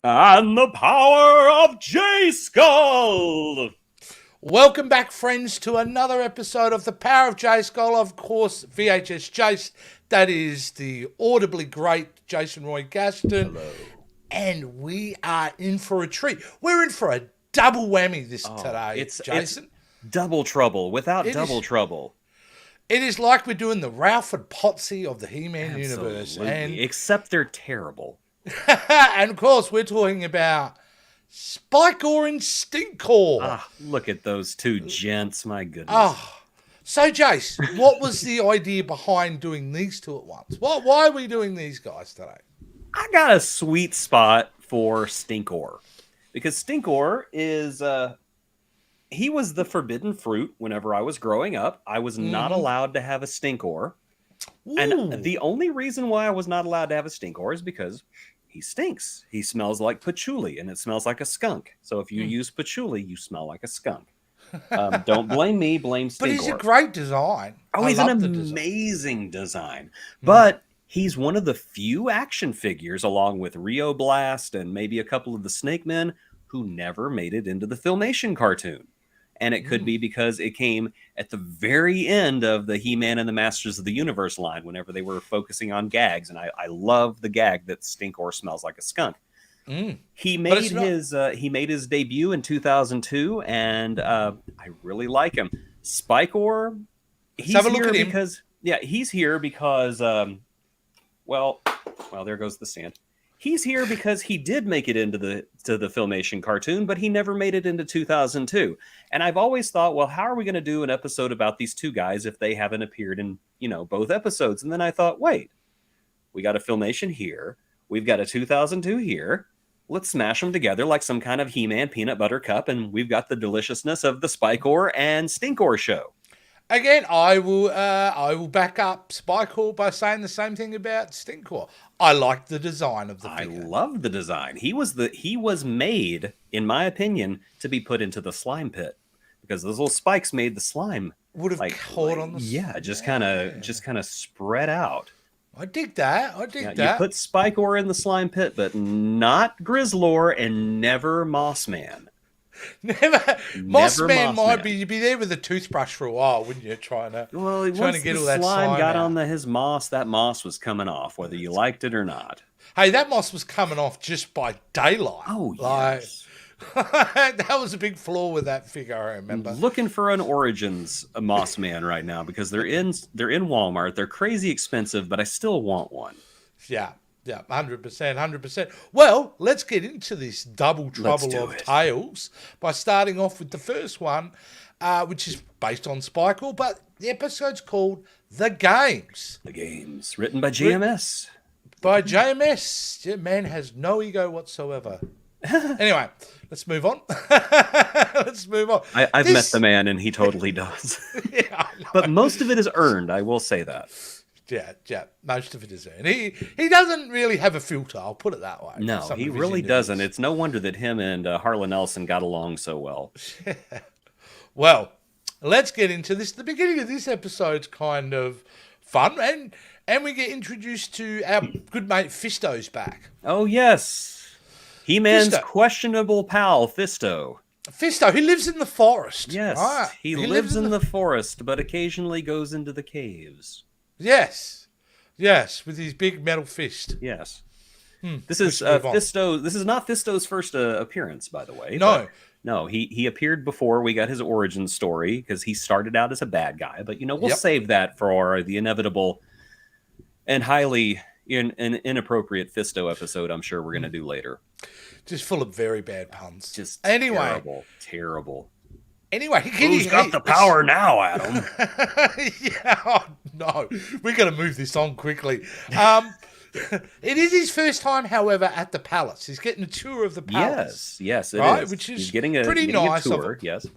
And the power of J-Skull! Welcome back, friends, to another episode of The Power of J-Skull. Of course, VHS Jace. That is the audibly great Jason Roy Gaston. Hello. And we are in for a treat. We're in for a double whammy today, Jason. It's double trouble without double trouble. It is like we're doing the Ralph and Potsy of the He-Man universe. And except they're terrible. And, of course, we're talking about Spikor and Stinkor. Ah, look at those two gents, my goodness. Oh, so Jace, what was the idea behind doing these two at once? Why are we doing these guys today? I got a sweet spot for Stinkor. Because Stinkor is, he was the forbidden fruit whenever I was growing up. I was not allowed to have a Stinkor. Ooh. And the only reason why I was not allowed to have a Stinkor is because he stinks. He smells like patchouli, and it smells like a skunk. So if you use patchouli, you smell like a skunk. Don't blame me, blame Stinkor. But he's a great design. Oh, he's an amazing design. But he's one of the few action figures, along with Rio Blast and maybe a couple of the Snake Men, who never made it into the Filmation cartoon. And it could be because it came at the very end of the He-Man and the Masters of the Universe line, whenever they were focusing on gags. And I love the gag that Stinkor smells like a skunk. He made his debut in 2002, and I really like him. Spikor, he's here because he's here because well, there goes the sand. He's here because he did make it into the Filmation cartoon, but he never made it into 2002. And I've always thought, well, how are we going to do an episode about these two guys if they haven't appeared in, both episodes? And then I thought, wait, we got a Filmation here. We've got a 2002 here. Let's smash them together like some kind of He-Man peanut butter cup, and we've got the deliciousness of the Spikor and Stinkor show. Again, I will back up Spikor by saying the same thing about Stinkor. I like the design of the figure. I love the design. He was made, in my opinion, to be put into the slime pit, because those little spikes made the slime would have caught on the just kind of spread out. I dig that. You put Spikor in the slime pit, but not Grizzlor and never Mossman. Never Mossman might be. You'd be there with a toothbrush for a while, wouldn't you? Trying to get all that slime got out. on his moss. That moss was coming off, whether you liked it or not. Hey, that moss was coming off just by daylight. Oh, yes. That was a big flaw with that figure, I remember. I'm looking for an Origins Mossman right now because they're in Walmart. They're crazy expensive, but I still want one. Yeah, 100%. Well, let's get into this double trouble of tales by starting off with the first one, which is based on Spikor, but the episode's called The Games. The Games, written by JMS. By JMS. Yeah, man has no ego whatsoever. Anyway, let's move on. I've met the man, and he totally does. Yeah, but most of it is earned, I will say that. Yeah, most of it is earned. He doesn't really have a filter, I'll put it that way. No, he really doesn't. It's no wonder that him and Harlan Ellison got along so well. Well, let's get into this. The beginning of this episode's kind of fun, and we get introduced to our good mate Fisto's back. Oh, yes. He-Man's questionable pal, Fisto. Fisto, he lives in the forest. Yes, right. he lives in the forest, but occasionally goes into the caves. Yes, with his big metal fist. Yes. This is Fisto. This is not Fisto's first appearance, by the way. No, he appeared before we got his origin story, because he started out as a bad guy. But we'll save that for the inevitable and highly inappropriate Fisto episode. I'm sure we're going to do later. Just full of very bad puns. Just terrible. Anyway, who's got the power now, Adam? No, we're going to move this on quickly. It is his first time, however, at the palace. He's getting a tour of the palace. Yes, it is. Which is He's getting pretty nice. A tour, yes.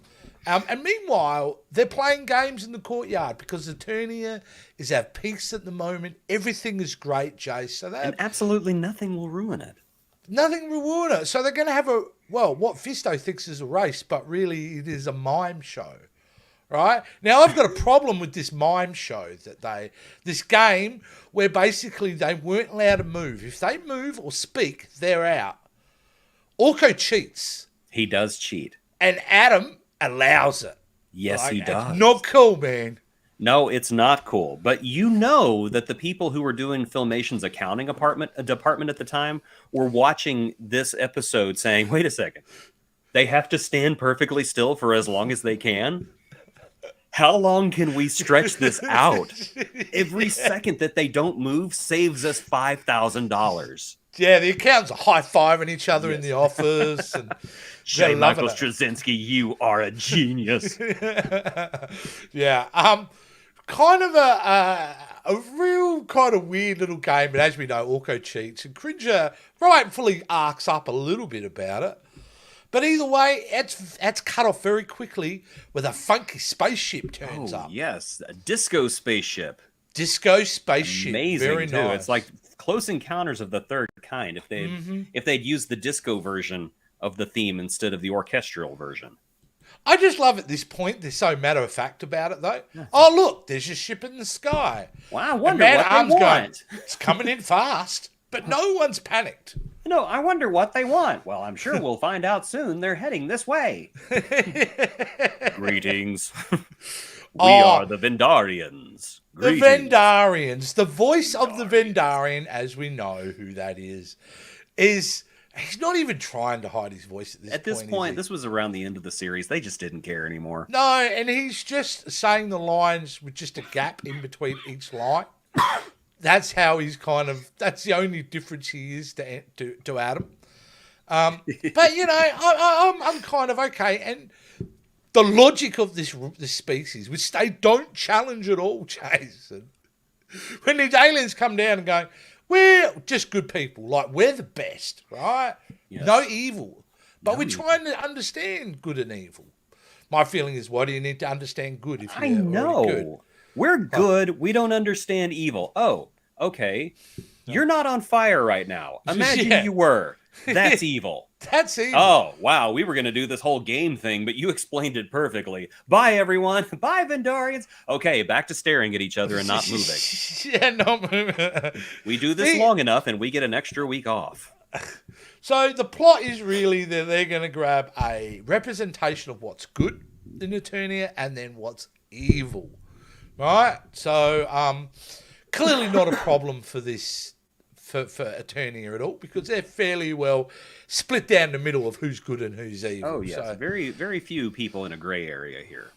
And meanwhile, they're playing games in the courtyard because the Eternia is at peace at the moment. Everything is great, Jace. So and absolutely nothing will ruin it. Nothing will ruin it. So they're going to have what Fisto thinks is a race, but really it is a mime show. Right? Now, I've got a problem with this mime show this game where basically they weren't allowed to move. If they move or speak, they're out. Orko cheats, He does cheat. and Adam allows it. Yes, he does. It's not cool, man. No, it's not cool. But you know that the people who were doing Filmation's accounting department at the time were watching this episode saying, wait a second, they have to stand perfectly still for as long as they can? How long can we stretch this out? Every second that they don't move saves us $5,000. Yeah, the accountants are high-fiving each other in the office. And J. Michael Straczynski, you are a genius. Yeah. Kind of a real kind of weird little game, but as we know, Orko cheats, and Cringer rightfully arcs up a little bit about it. But either way, that's cut off very quickly with a funky spaceship turns up. Yes, a disco spaceship. Disco spaceship. Amazing, very too. nice. It's like Close Encounters of the Third Kind if they'd used the disco version of the theme instead of the orchestral version. I just love at this point, they're so matter-of-fact about it, though. Oh, look, there's a ship in the sky. Well, I wonder what they want. Going, it's coming in fast, but no one's panicked. No, I wonder what they want. Well, I'm sure we'll find out soon. They're heading this way. Greetings. We are the Vendarians. Greetings. The Vendarians. The voice of the Vendarian, as we know who that is he's not even trying to hide his voice at this point. At this point, this was around the end of the series. They just didn't care anymore. No, and he's just saying the lines with just a gap in between each line. That's how he's that's the only difference he is to Adam. But, you know, I'm kind of okay. And the logic of this species, which they don't challenge at all, Jason, when these aliens come down and go, we're just good people, like we're the best, right? Yes. No evil. But we're trying to understand good and evil. My feeling is, why do you need to understand good if you're already good? We're good. We don't understand evil. Oh, okay. You're not on fire right now. Imagine you were. That's evil. That's evil. Oh, wow. We were going to do this whole game thing, but you explained it perfectly. Bye, everyone. Bye, Vendarians. Okay, back to staring at each other and not moving. Yeah, not moving. We do this long enough, and we get an extra week off. So the plot is really that they're going to grab a representation of what's good in Eternia and then what's evil. Right? So, clearly not a problem for this, for Eternia at all, because they're fairly well split down the middle of who's good and who's evil. Oh, yes. So, very, very few people in a gray area here.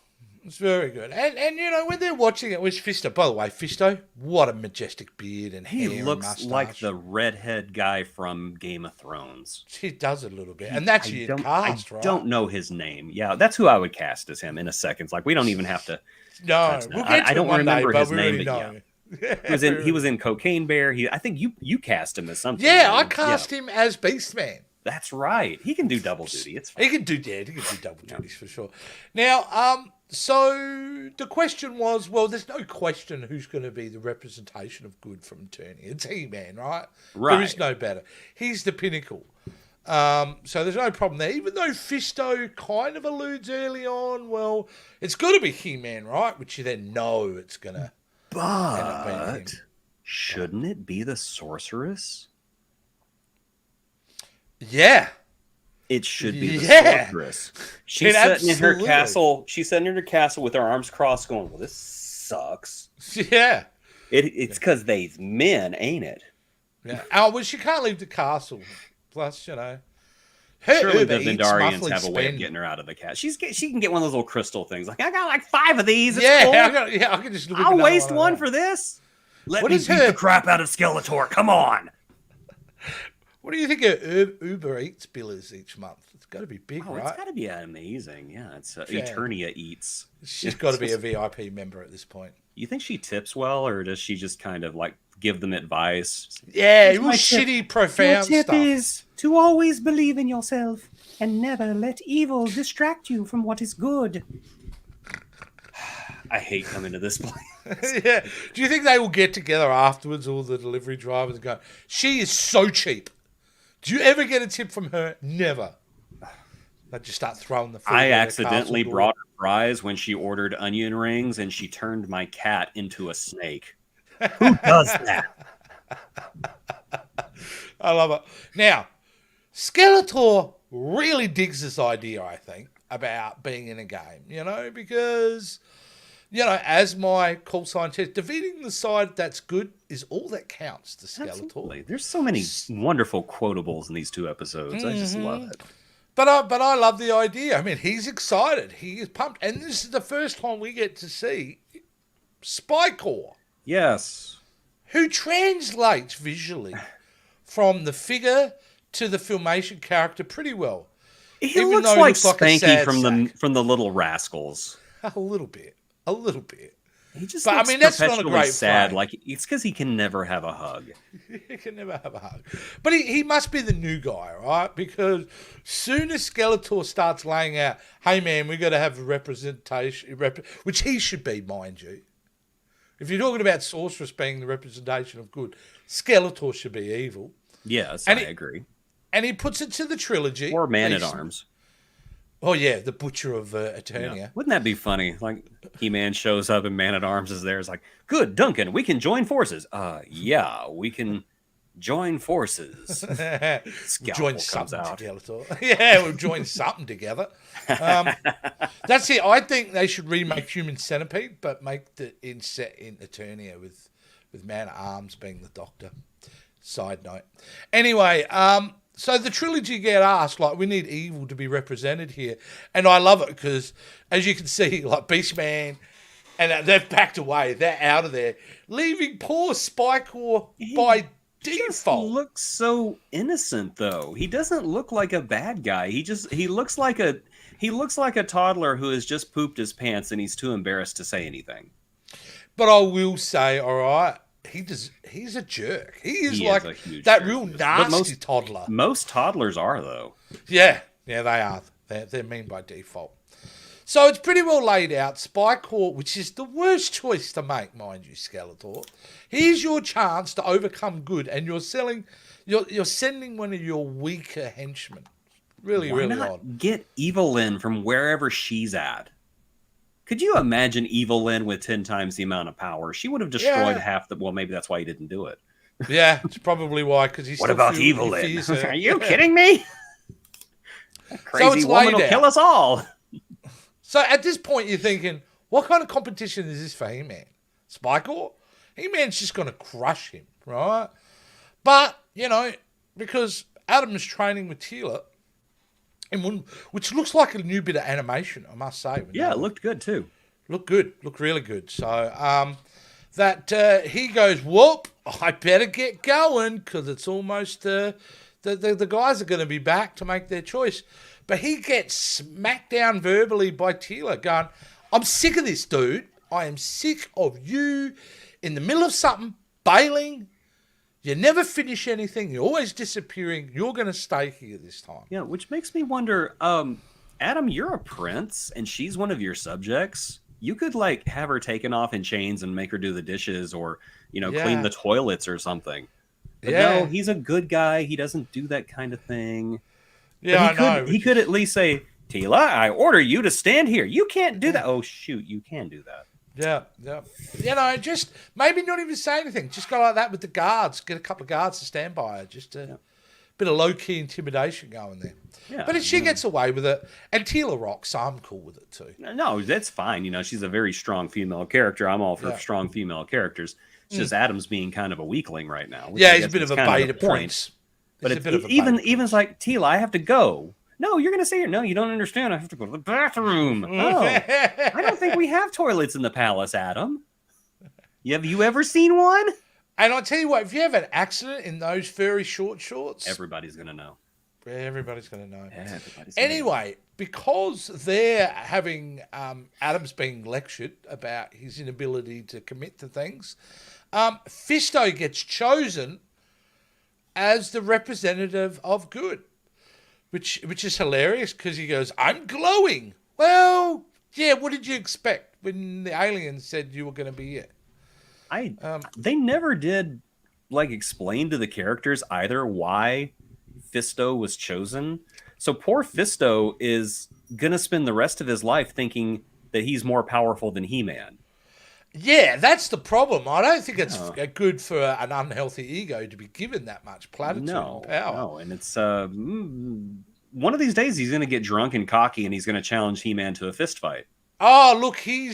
It's very good. And you know, when they're watching it with Fisto, by the way, Fisto, what a majestic beard and hair. He looks like the redhead guy from Game of Thrones. He does a little bit. And that's your cast, right? I don't know his name. Yeah, that's who I would cast as him in a second. It's like, we don't even have to. No, we'll get to I don't remember his name, but yeah. He was in Cocaine Bear. I think you cast him as something. Yeah, I cast him as Beastman. That's right. He can do double duty. It's fine. He can do double duties for sure. Now, so the question was, well, there's no question who's going to be the representation of good from Eternia. It's He-Man, right? Right. There is no better. He's the pinnacle. So there's no problem there. Even though Fisto kind of alludes early on, well, it's got to be He-Man, right? Which you then know it's going to. But shouldn't it be the sorceress? Yeah. It should be the sorceress. She's sitting in her castle. She's sitting in her castle with her arms crossed going, well, this sucks. Yeah. It's because they's men, ain't it? Yeah. Oh, well, she can't leave the castle. Plus, you know. Surely the Vendarians have a way of getting her out of the castle. She can get one of those little crystal things. Like, I got like 5 of these. It's cool. I can just. I'll waste one for this. Let me beat the crap out of Skeletor. Come on. What do you think her Uber Eats bill is each month? It's got to be big, right? It's got to be amazing. Yeah, it's Eternia Eats. She's got to be a VIP member at this point. You think she tips well, or does she just kind of like give them advice? Yeah, it was shitty, profound Your tip stuff. is to always believe in yourself and never let evil distract you from what is good. I hate coming to this place. Yeah. Do you think they will get together afterwards, all the delivery drivers, and go, she is so cheap. Do you ever get a tip from her? Never. They just start throwing the food. I accidentally brought her fries when she ordered onion rings, and she turned my cat into a snake. Who does that? I love it. Now, Skeletor really digs this idea, I think, about being in a game, because, as my call sign says, defeating the side that's good is all that counts to Skeletor. Absolutely. There's so many wonderful quotables in these 2 episodes. I just love it. But I love the idea. I mean, he's excited. He is pumped. And this is the first time we get to see Spikor. Yes. Who translates visually from the figure to the Filmation character pretty well. He looks like Spanky from the Little Rascals. A little bit. He just looks that's not a great sad. frame. Like, it's because he can never have a hug. He can never have a hug. But he must be the new guy, right? Because soon as Skeletor starts laying out, hey man, we got to have a representation, which he should be, mind you. If you're talking about Sorceress being the representation of good, Skeletor should be evil. Yes, I agree. And he puts it to the trilogy. Or Man-at-Arms. Oh, yeah, the Butcher of Eternia. Yeah. Wouldn't that be funny? Like, He-Man shows up and Man-at-Arms is there. It's like, good, Duncan, we can join forces. Yeah, we can join forces. We'll join something together. Yeah, we'll join something together. That's it. I think they should remake Human Centipede, but make the set in Eternia with Man-at-Arms being the Doctor. Side note. Anyway, so the trilogy get asked, like, we need evil to be represented here. And I love it because, as you can see, like, Beastman, and they've backed away. They're out of there. Leaving poor Spikor by default. He looks so innocent, though. He doesn't look like a bad guy. He looks like a toddler who has just pooped his pants and he's too embarrassed to say anything. But I will say, all right, he's a jerk. He like a huge that jerk. real nasty toddler. Most toddlers are, though. Yeah, they are. They're mean by default. So it's pretty well laid out. Spikor, which is the worst choice to make, mind you, Skeletor. Here's your chance to overcome good, and you're sending one of your weaker henchmen. Really, Why really not odd. Get Evelyn from wherever she's at. Could you imagine Evelyn with 10 times the amount of power? She would have destroyed half the... Well, maybe that's why he didn't do it. Yeah, it's probably why, because he's What about Evelyn? Are Are you kidding me? That crazy woman will kill us all. So at this point, you're thinking, what kind of competition is this for He-Man? Spikor? He-Man's just going to crush him, right? But, because Adam's training with Teela, which looks like a new bit of animation, I must say. Yeah, it looked good too. Looked really good. So he goes, whoop, I better get going because it's almost the guys are going to be back to make their choice. But he gets smacked down verbally by Teela, going, I'm sick of this, dude. I am sick of you in the middle of something, bailing. You never finish anything. You're always disappearing. You're going to stay here this time. Yeah, which makes me wonder, Adam, you're a prince, and she's one of your subjects. You could, have her taken off in chains and make her do the dishes or, clean the toilets or something. But no, he's a good guy. He doesn't do that kind of thing. Yeah, I know. He could at least say, Teela, I order you to stand here. You can't do that. Oh, shoot, you can do that. Yeah. Just maybe not even say anything. Just go like that with the guards. Get a couple of guards to stand by her. Just a bit of low-key intimidation going there. Yeah, but she gets away with it. And Teela rocks, so I'm cool with it too. No, that's fine. She's a very strong female character. I'm all for strong female characters. It's just Adam's being kind of a weakling right now. Yeah, he's a bit of a beta prince. But even's like, Teela, I have to go. No, you're going to say it. No, you don't understand. I have to go to the bathroom. Oh, I don't think we have toilets in the palace, Adam. Have you ever seen one? And I'll tell you what, if you have an accident in those furry short shorts... Everybody's going to know. Everybody's going to know. Anyway, because they're having... Adam's being lectured about his inability to commit to things, Fisto gets chosen as the representative of good. Which is hilarious because he goes, I'm glowing. Well, yeah, what did you expect when the aliens said you were going to be here? They never did explain to the characters either why Fisto was chosen. So poor Fisto is going to spend the rest of his life thinking that he's more powerful than He-Man. Yeah, that's the problem. I don't think it's No, good for an unhealthy ego to be given that much platitude and no, power. no. And it's one of these days he's going to get drunk and cocky, and he's going to challenge He-Man to a fist fight. Oh, look, he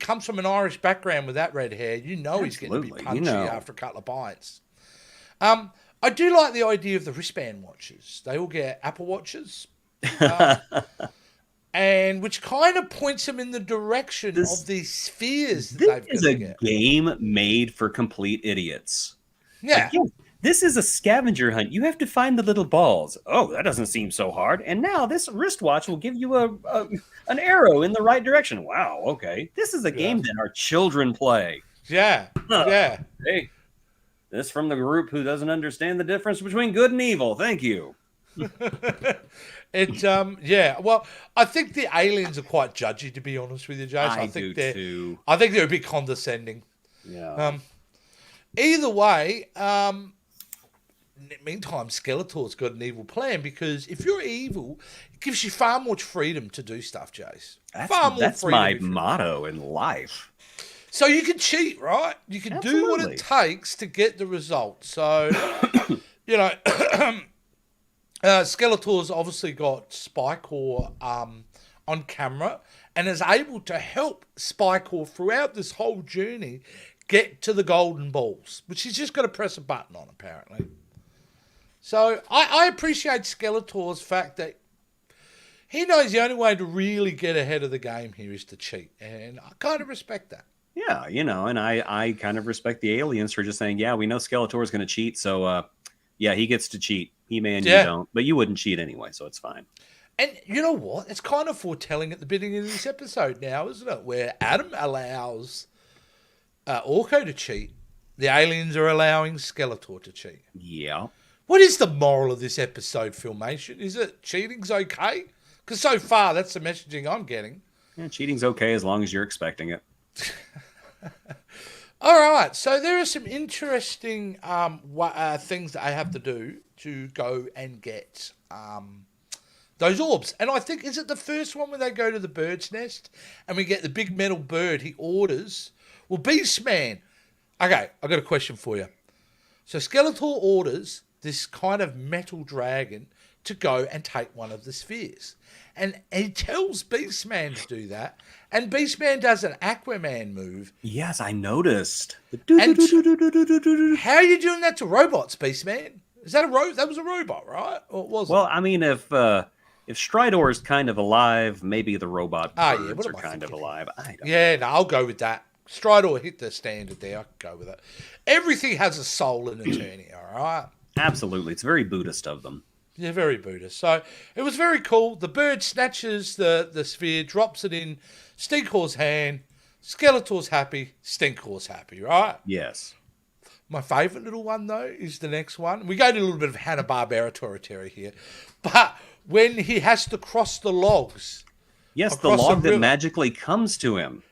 comes from an Irish background with that red hair. You know he's getting a bit Absolutely, punchy after a couple of pints. I do like the idea of the wristband watches. They all get Apple watches, and which kind of points them in the direction this of these spheres that this they've is got to a get. game made for complete idiots. Yeah, Again, this is a scavenger hunt. You have to find the little balls. Oh, that doesn't seem so hard. And now this wristwatch will give you an arrow in the right direction. Wow. Okay. This is a yeah, game that our children play. yeah, yeah. Hey, this from the group who doesn't understand the difference between good and evil. Thank you. Yeah. Well, I think the aliens are quite judgy, to be honest with you, Jason. I do too. I think they're a bit condescending. Yeah. Either way, meantime, Skeletor's got an evil plan because if you're evil, it gives you far more freedom to do stuff, Jace. That's my motto in life. So you can cheat, right? You can do what it takes to get the result. So, you know, Skeletor's obviously got Spikor on camera and is able to help Spikor throughout this whole journey get to the golden balls, which he's just got to press a button on, apparently. So I appreciate Skeletor's fact that he knows the only way to really get ahead of the game here is to cheat, and I kind of respect that. Yeah, and I kind of respect the aliens for just saying, yeah, we know Skeletor's going to cheat, so yeah, he gets to cheat. He-Man, you don't, but you wouldn't cheat anyway, so it's fine. And you know what? It's kind of foretelling at the beginning of this episode now, isn't it? Where Adam allows Orko to cheat. The aliens are allowing Skeletor to cheat. Yeah. What is the moral of this episode, Filmation? Is it cheating's okay? Because so far, that's the messaging I'm getting. Yeah, cheating's okay as long as you're expecting it. All right, so there are some interesting things that I have to do to go and get those orbs. And I think, is it the first one where they go to the bird's nest and we get the big metal bird he orders? Well, Beastman. Okay, I got a question for you. So Skeletor orders this kind of metal dragon to go and take one of the spheres. And he tells Beastman to do that. And Beastman does an Aquaman move. Yes, I noticed. And how are you doing that to robots, Beastman? Is that that was a robot, right? Or was well, I mean, if Stridor is kind of alive, maybe the robot birds are kind of alive. I don't know. No, I'll go with that. Stridor hit the standard there. I can go with it. Everything has a soul and eternity, all right? Absolutely. It's very Buddhist of them. Yeah, very Buddhist. So it was very cool. The bird snatches the sphere, drops it in Stinkor's hand. Skeletor's happy. Stinkor's happy, right? Yes. My favourite little one, though, is the next one. We go to a little bit of Hanna-Barbera territory here. But when he has to cross the logs. Yes, the log that magically comes to him.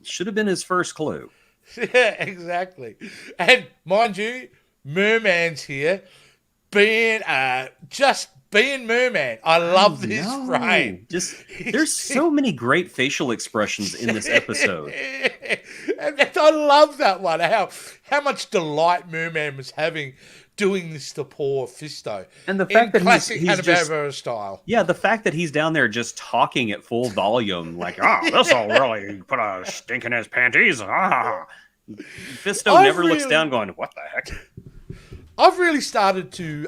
Should have been his first clue. Yeah, exactly. And mind you, Merman's here, being Merman. I love this frame. There's so many great facial expressions in this episode. And I love that one. How much delight Merman was having doing this to poor Fisto. And the fact that classic he's Hanna-Barbera style. Yeah, the fact that he's down there just talking at full volume, like, this'll really put a stink in his panties. Fisto never looks down going, what the heck? I've really started to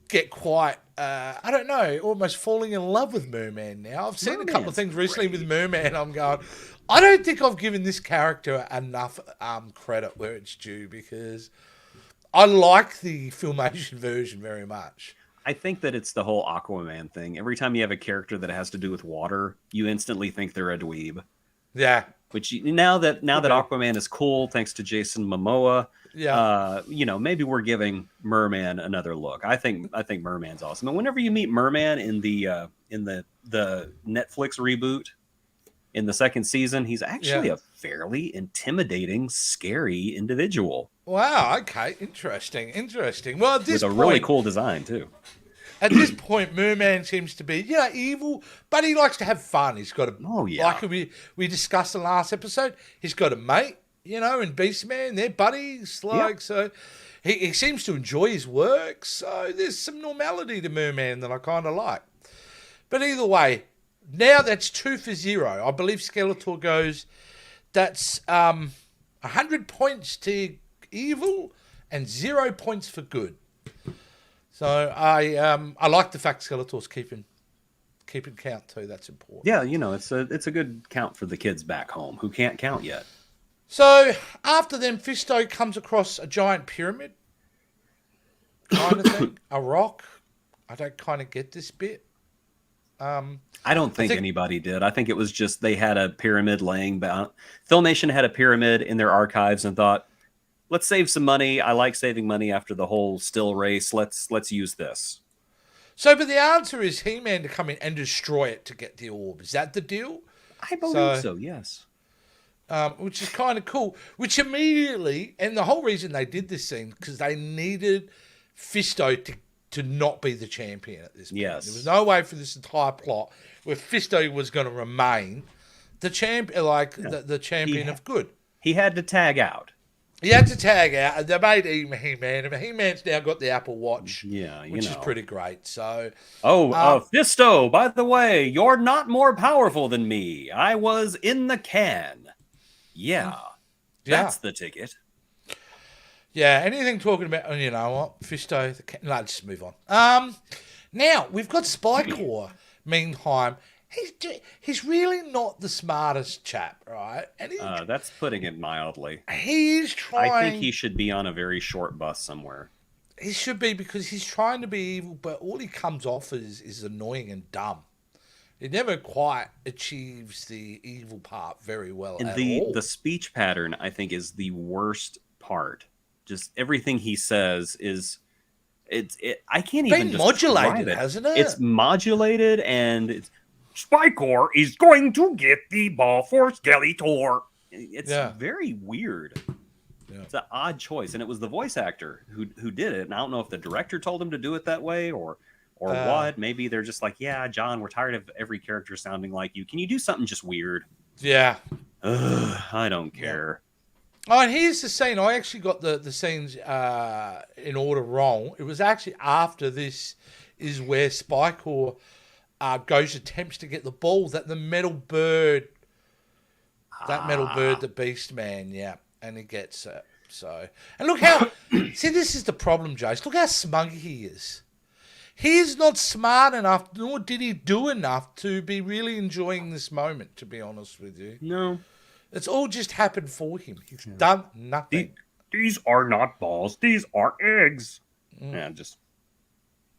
get quite, I don't know, almost falling in love with Merman now. I've seen a couple of things recently with Merman. I'm going, I don't think I've given this character enough credit where it's due because I like the Filmation version very much. I think that it's the whole Aquaman thing. Every time you have a character that has to do with water, you instantly think they're a dweeb. Yeah. Which now that Aquaman is cool, thanks to Jason Momoa, maybe we're giving Merman another look. I think Merman's awesome. And whenever you meet Merman in the Netflix reboot in the second season, he's actually a fairly intimidating, scary individual. Wow. Okay. Interesting. Well, at this with a really cool design too. At this point, Merman seems to be, evil, but he likes to have fun. He's got a, like we discussed in the last episode, he's got a mate, and Beastman, they're buddies. So he seems to enjoy his work. So there's some normality to Merman that I kind of like. But either way, now that's 2 for 0. I believe Skeletor goes, that's 100 points to evil and 0 points for good. So I like the fact Skeletor's keeping count too. That's important. Yeah, it's a good count for the kids back home who can't count yet. So after them, Fisto comes across a giant pyramid kind of thing, a rock. I don't kind of get this bit. I don't think anybody did. I think it was just they had a pyramid laying down. Filmation had a pyramid in their archives and thought, let's save some money. I like saving money after the whole still race. Let's use this. So, but the answer is He-Man to come in and destroy it to get the orb. Is that the deal? I believe so, yes. Which is kind of cool. Which immediately, and the whole reason they did this thing, because they needed Fisto to not be the champion at this point. Yes. There was no way for this entire plot where Fisto was going to remain the champion, the champion of good. He had to tag out. He had to tag out. They made He-Man. And He-Man's now got the Apple Watch. Yeah, which is pretty great. So, Fisto, by the way, you're not more powerful than me. I was in the can. Yeah, that's the ticket. Yeah, anything talking about, you know what, Fisto, let's just move on. Now, we've got Spikor, meantime. He's really not the smartest chap, right? And that's putting it mildly. He's trying... I think he should be on a very short bus somewhere. He should be, because he's trying to be evil, but all he comes off is annoying and dumb. He never quite achieves the evil part very well at all. The speech pattern, I think, is the worst part. Just everything he says is... I can't even describe modulated, it. Hasn't it? It's modulated, and it's... Spikor is going to get the ball for Skeletor. It's very weird. Yeah. It's an odd choice, and it was the voice actor who did it. And I don't know if the director told him to do it that way or what. Maybe they're just like, yeah, John, we're tired of every character sounding like you. Can you do something just weird? Yeah. I don't care. Oh, and here's the scene. I actually got the scenes in order wrong. It was actually after this is where Spikor attempts to get the ball that the metal bird, the Beast Man, and he gets it. So, and look how, see, this is the problem, Jace. Look how smug he is. He's not smart enough, nor did he do enough to be really enjoying this moment, to be honest with you. No. It's all just happened for him. He's done nothing. These are not balls. These are eggs. Yeah,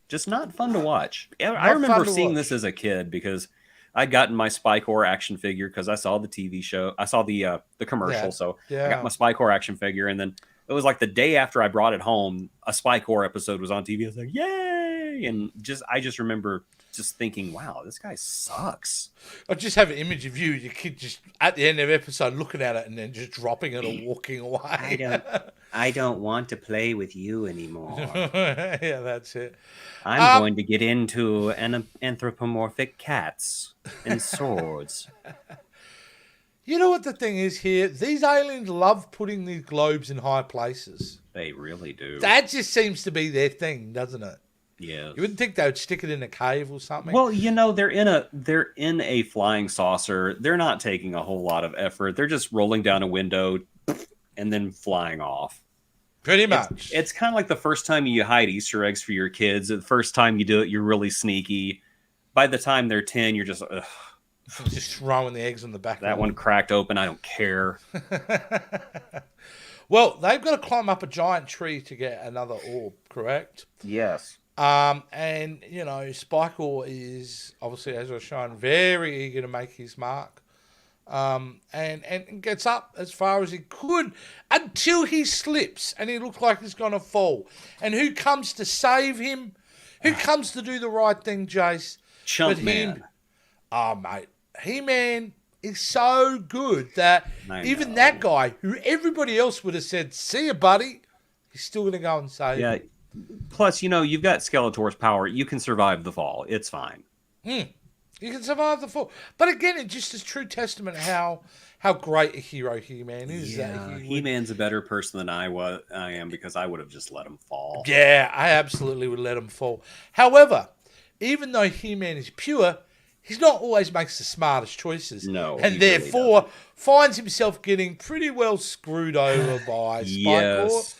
just not fun to watch. I remember seeing this as a kid because I'd gotten my Spikor action figure because I saw the TV show. I saw the commercial, so I got my Spikor action figure. And then it was like the day after I brought it home, a Spikor episode was on TV. I was like, yay! And I just remember just thinking, wow, this guy sucks. I just have an image of you, your kid, just at the end of the episode looking at it and then just dropping it or walking away. I don't want to play with you anymore. Yeah, that's it. I'm going to get into anthropomorphic cats and swords. You know what the thing is here? These aliens love putting these globes in high places. They really do. That just seems to be their thing, doesn't it? Yeah. You wouldn't think they would stick it in a cave or something. Well, they're in a flying saucer. They're not taking a whole lot of effort. They're just rolling down a window and then flying off. Pretty much. It's kind of like the first time you hide Easter eggs for your kids. The first time you do it, you're really sneaky. By the time they're 10, you're just... just throwing the eggs in the back. That one cracked open. I don't care. Well, they've got to climb up a giant tree to get another orb, correct? Yes. And, Spikor is, obviously, as I was showing, very eager to make his mark. And gets up as far as he could until he slips and he looks like he's going to fall. And who comes to save him? Who comes to do the right thing, Jace? Chumpman. Oh, mate. He-Man is so good that even that guy, who everybody else would have said, see you, buddy, he's still going to go and save him. Plus, you've got Skeletor's power. You can survive the fall. It's fine. You can survive the fall. But again, it just is true testament how great a hero He-Man is. Yeah, He-Man's a better person than I am because I would have just let him fall. Yeah, I absolutely would let him fall. However, even though He-Man is pure, he's not always makes the smartest choices. No, and therefore finds himself getting pretty well screwed over by Spikor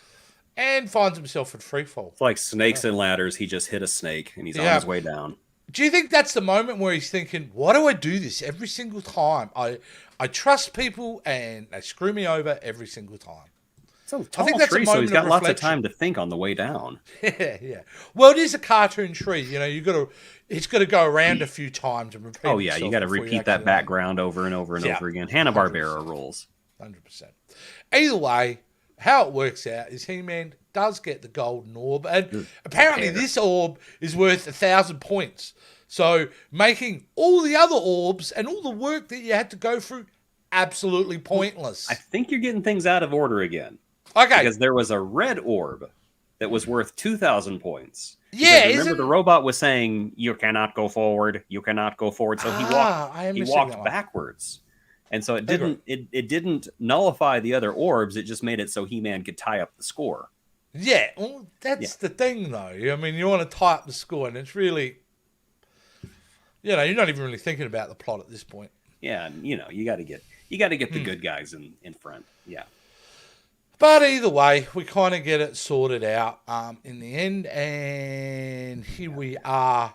and finds himself in freefall. It's like snakes and ladders. He just hit a snake and he's on his way down. Do you think that's the moment where he's thinking, why do I do this every single time? I trust people and they screw me over every single time. It's a tall tree, so he's got lots of time to think on the way down. Yeah. Well, it is a cartoon tree. It's got to go around a few times and repeat. Oh yeah, you got to repeat that background over and over and over again. Hanna-Barbera rules. 100%. Either way, how it works out is He-Man does get the golden orb, and apparently this orb is worth 1,000 points. So making all the other orbs and all the work that you had to go through absolutely pointless. I think you're getting things out of order again. Okay. Because there was a red orb that was worth 2,000 points. Yeah, remember the robot was saying, you cannot go forward, you cannot go forward. So he walked backwards. And so it didn't nullify the other orbs, it just made it so He-Man could tie up the score. Yeah, well, that's the thing, though. I mean, you want to tie up the score, and it's really, you're not even really thinking about the plot at this point. Yeah, you got to get the good guys in front. Yeah. But either way, we kind of get it sorted out in the end, and here we are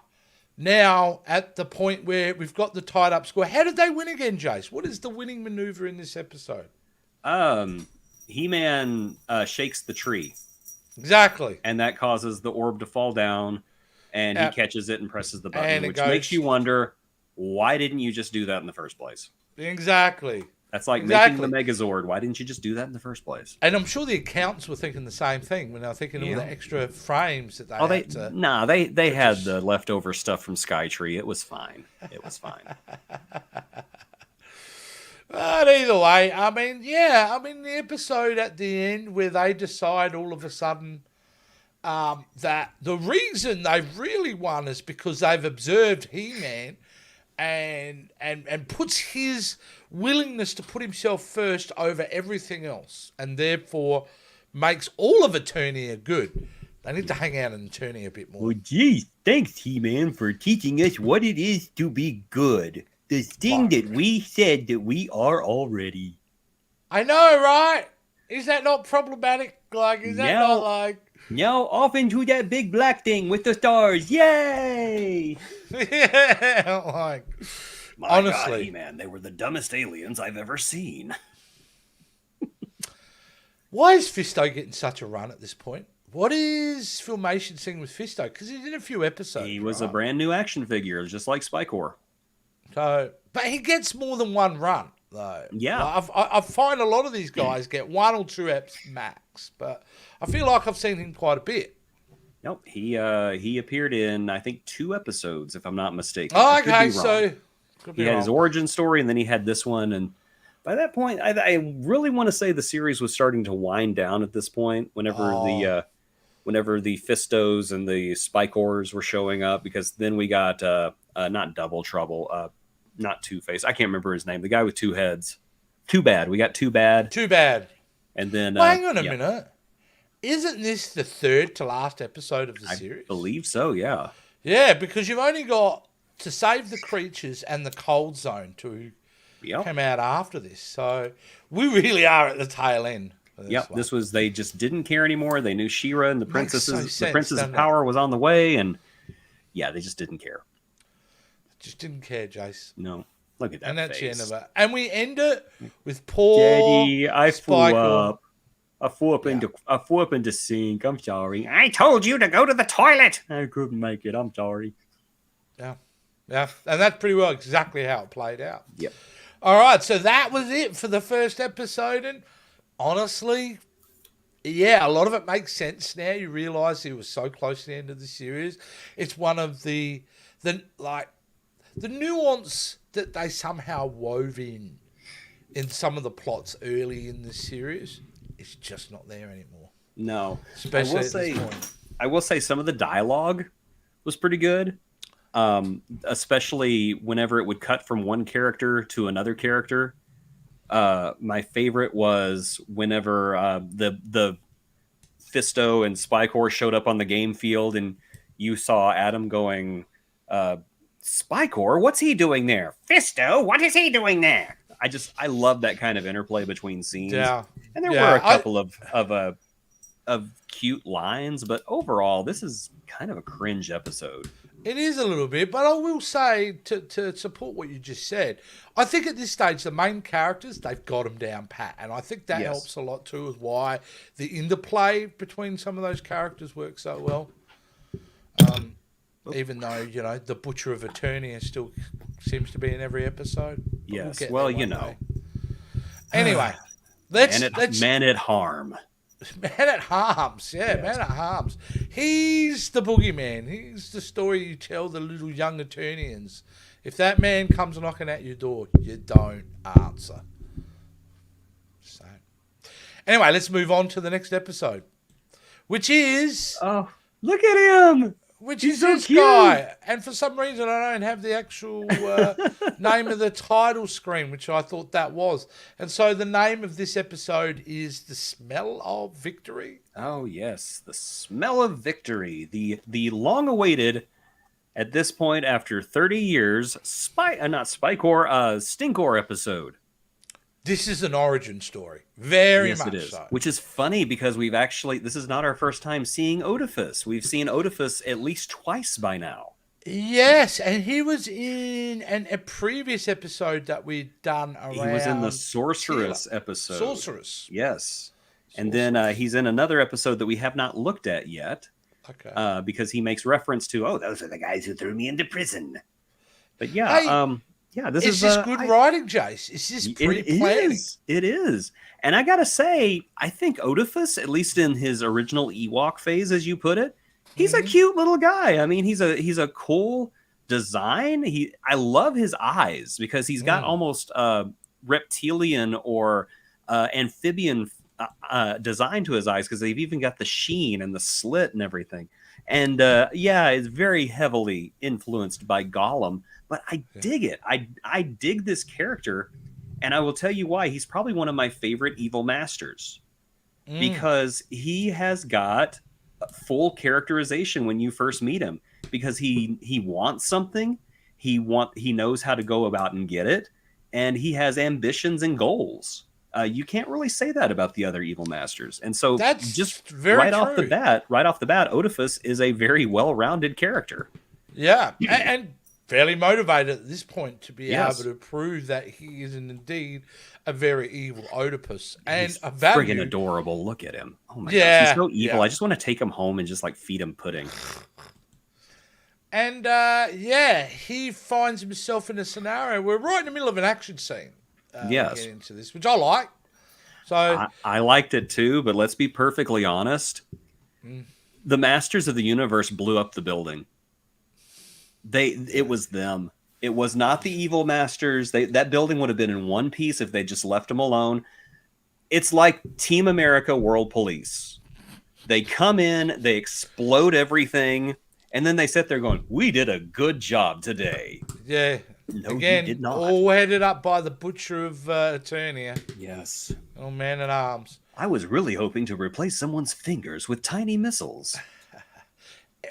now at the point where we've got the tied up score. How did they win again, Jace? What is the winning maneuver in this episode? He-Man shakes the tree. Exactly. And that causes the orb to fall down, and he catches it and presses the button, which makes you wonder, why didn't you just do that in the first place? Exactly. That's like making the Megazord. Why didn't you just do that in the first place? And I'm sure the accountants were thinking the same thing when they were thinking all the extra frames that they had to... Nah, they had the leftover stuff from Skytree. It was fine. It was fine. But either way, the episode at the end where they decide all of a sudden that the reason they've really won is because they've observed He-Man and puts his willingness to put himself first over everything else, and therefore makes all of Eternia good. They need to hang out in Eternia a bit more. Well, geez, thanks, He-Man, for teaching us what it is to be good. The thing that we said that we are already. I know, right? Is that not problematic? Is that not like... Now off into that big black thing with the stars. Yay! Yeah, honestly. God, He-Man, they were the dumbest aliens I've ever seen. Why is Fisto getting such a run at this point? What is Filmation seeing with Fisto? Because he's in a few episodes. He was a brand new action figure, just like Spikor. So, but he gets more than one run, though. Yeah. I find a lot of these guys get 1 or 2 eps max, but I feel like I've seen him quite a bit. Nope, he appeared in, I think, 2 episodes, if I'm not mistaken. Oh, okay, so... He had his origin story, and then he had this one, and by that point, I really want to say the series was starting to wind down at this point, whenever the Fistos and the Spikors were showing up, because then we got, not Double Trouble, not Two-Face, I can't remember his name, the guy with 2 heads. Too Bad, we got Too Bad. Too Bad. And then... hang on a minute. Isn't this the 3rd to last episode of the series? I believe so, yeah. Yeah, because you've only got to save the creatures and the Cold Zone to come out after this. So we really are at the tail end. This was, they just didn't care anymore. They knew She-Ra and the Princess of Power was on the way, and they just didn't care. Just didn't care, Jace. No. Look at that. And that's face. the end of it. And we end it with poor Daddy, I flew Spikor. up. I flew up into sink. I'm sorry. I told you to go to the toilet. I couldn't make it. I'm sorry. Yeah. Yeah. And that's pretty well exactly how it played out. Yep. All right. So that was it for the first episode. And honestly, a lot of it makes sense now. You realise it was so close to the end of the series. It's one of the nuance that they somehow wove in some of the plots early in the series. It's just not there anymore. No. Especially I will say, at this point. I will say some of the dialogue was pretty good. Especially whenever it would cut from one character to another character. My favorite was whenever the Fisto and Spikor showed up on the game field, and you saw Adam going, "Spikor, what's he doing there? Fisto, what is he doing there?" I love that kind of interplay between scenes, Yeah, and there were yeah. a couple of cute lines, but overall, this is kind of a cringe episode. It is a little bit, but I will say to support what you just said, I think at this stage the main characters they've got them down pat, and I think that Yes. helps a lot too with why the interplay between some of those characters works so well. Even though the Butcher of Eternia still seems to be in every episode. But Yes. get Well, there you one know, day. Anyway, let's man at harm. Man at Harms, yeah, Yes. Man at Harms. He's the boogeyman. He's the story you tell the little young Eternians. If that man comes knocking at your door, you don't answer. So, anyway, let's move on to the next episode, which is Oh, look at him! He's so this cute. guy. And for some reason, I don't have the actual name of the title screen, which I thought that was. And so the name of this episode is "The Smell of Victory." Oh yes, the smell of victory. The long-awaited, at this point after 30 years, not Spikor, Stinkor episode. This is an origin story. Very Yes, much it is. so. Which is funny because this is not our first time seeing Oedipus. We've seen Oedipus at least twice by now. Yes, and he was in a previous episode that we'd done around... He was in the Sorceress episode. Sorceress. Yes. And then he's in another episode that we have not looked at yet. Okay. Because he makes reference to, those are the guys who threw me into prison. But yeah, Hey, this is is this good writing, Jace? Is this pre-planning? It is. And I gotta say, I think Oedipus, at least in his original Ewok phase, as you put it, he's a cute little guy. I mean, he's a cool design. I love his eyes because he's got almost reptilian or amphibian design to his eyes, because they've even got the sheen and the slit and everything. And it's very heavily influenced by Gollum. But I dig it. I dig this character, and I will tell you why. He's probably one of my favorite evil masters because he has got full characterization when you first meet him. Because he wants something, he knows how to go about and get it, and he has ambitions and goals. You can't really say that about the other evil masters, and so That's just very right true. off the bat, Oedipus is a very well-rounded character. Yeah, and fairly motivated at this point to be Yes. able to prove that he is indeed a very evil Oedipus and He's a value. friggin' adorable. Look at him. Oh my gosh, Yeah, he's so evil. yeah. I just want to take him home and just like feed him pudding. And he finds himself in a scenario where we're right in the middle of an action scene. Yes. Get into this, which I like. So I liked it too, but let's be perfectly honest. The Masters of the Universe blew up the building. It was them. It was not the evil masters. That building would have been in one piece if they just left them alone. It's like Team America World Police. They come in, they explode everything, and then they sit there going, "We did a good job today." yeah, No, again, you did not. all headed up by the Butcher of Eternia. Yes. Oh, Man at Arms. I was really hoping to replace someone's fingers with tiny missiles.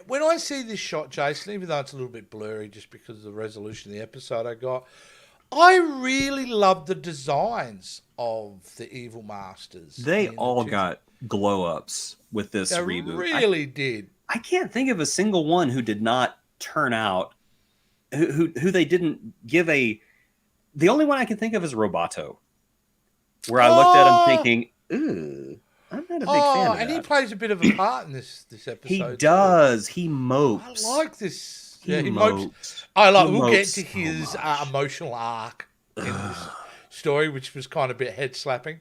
When I see this shot, Jason, even though it's a little bit blurry just because of the resolution of the episode I got, I really love the designs of the evil masters. They in the all two- got glow ups with this They reboot. really did. I can't think of a single one who did not turn out, who they didn't give a. The only one I can think of is Roboto, where I looked at him thinking, "Ooh, I'm not a big fan of and that." he plays a bit of a part in this episode. He too. does. He I mopes. like this. He Yeah, he mopes. mopes. I like. He We'll get mopes to so his much. emotional arc in this story, which was kind of a bit head slapping.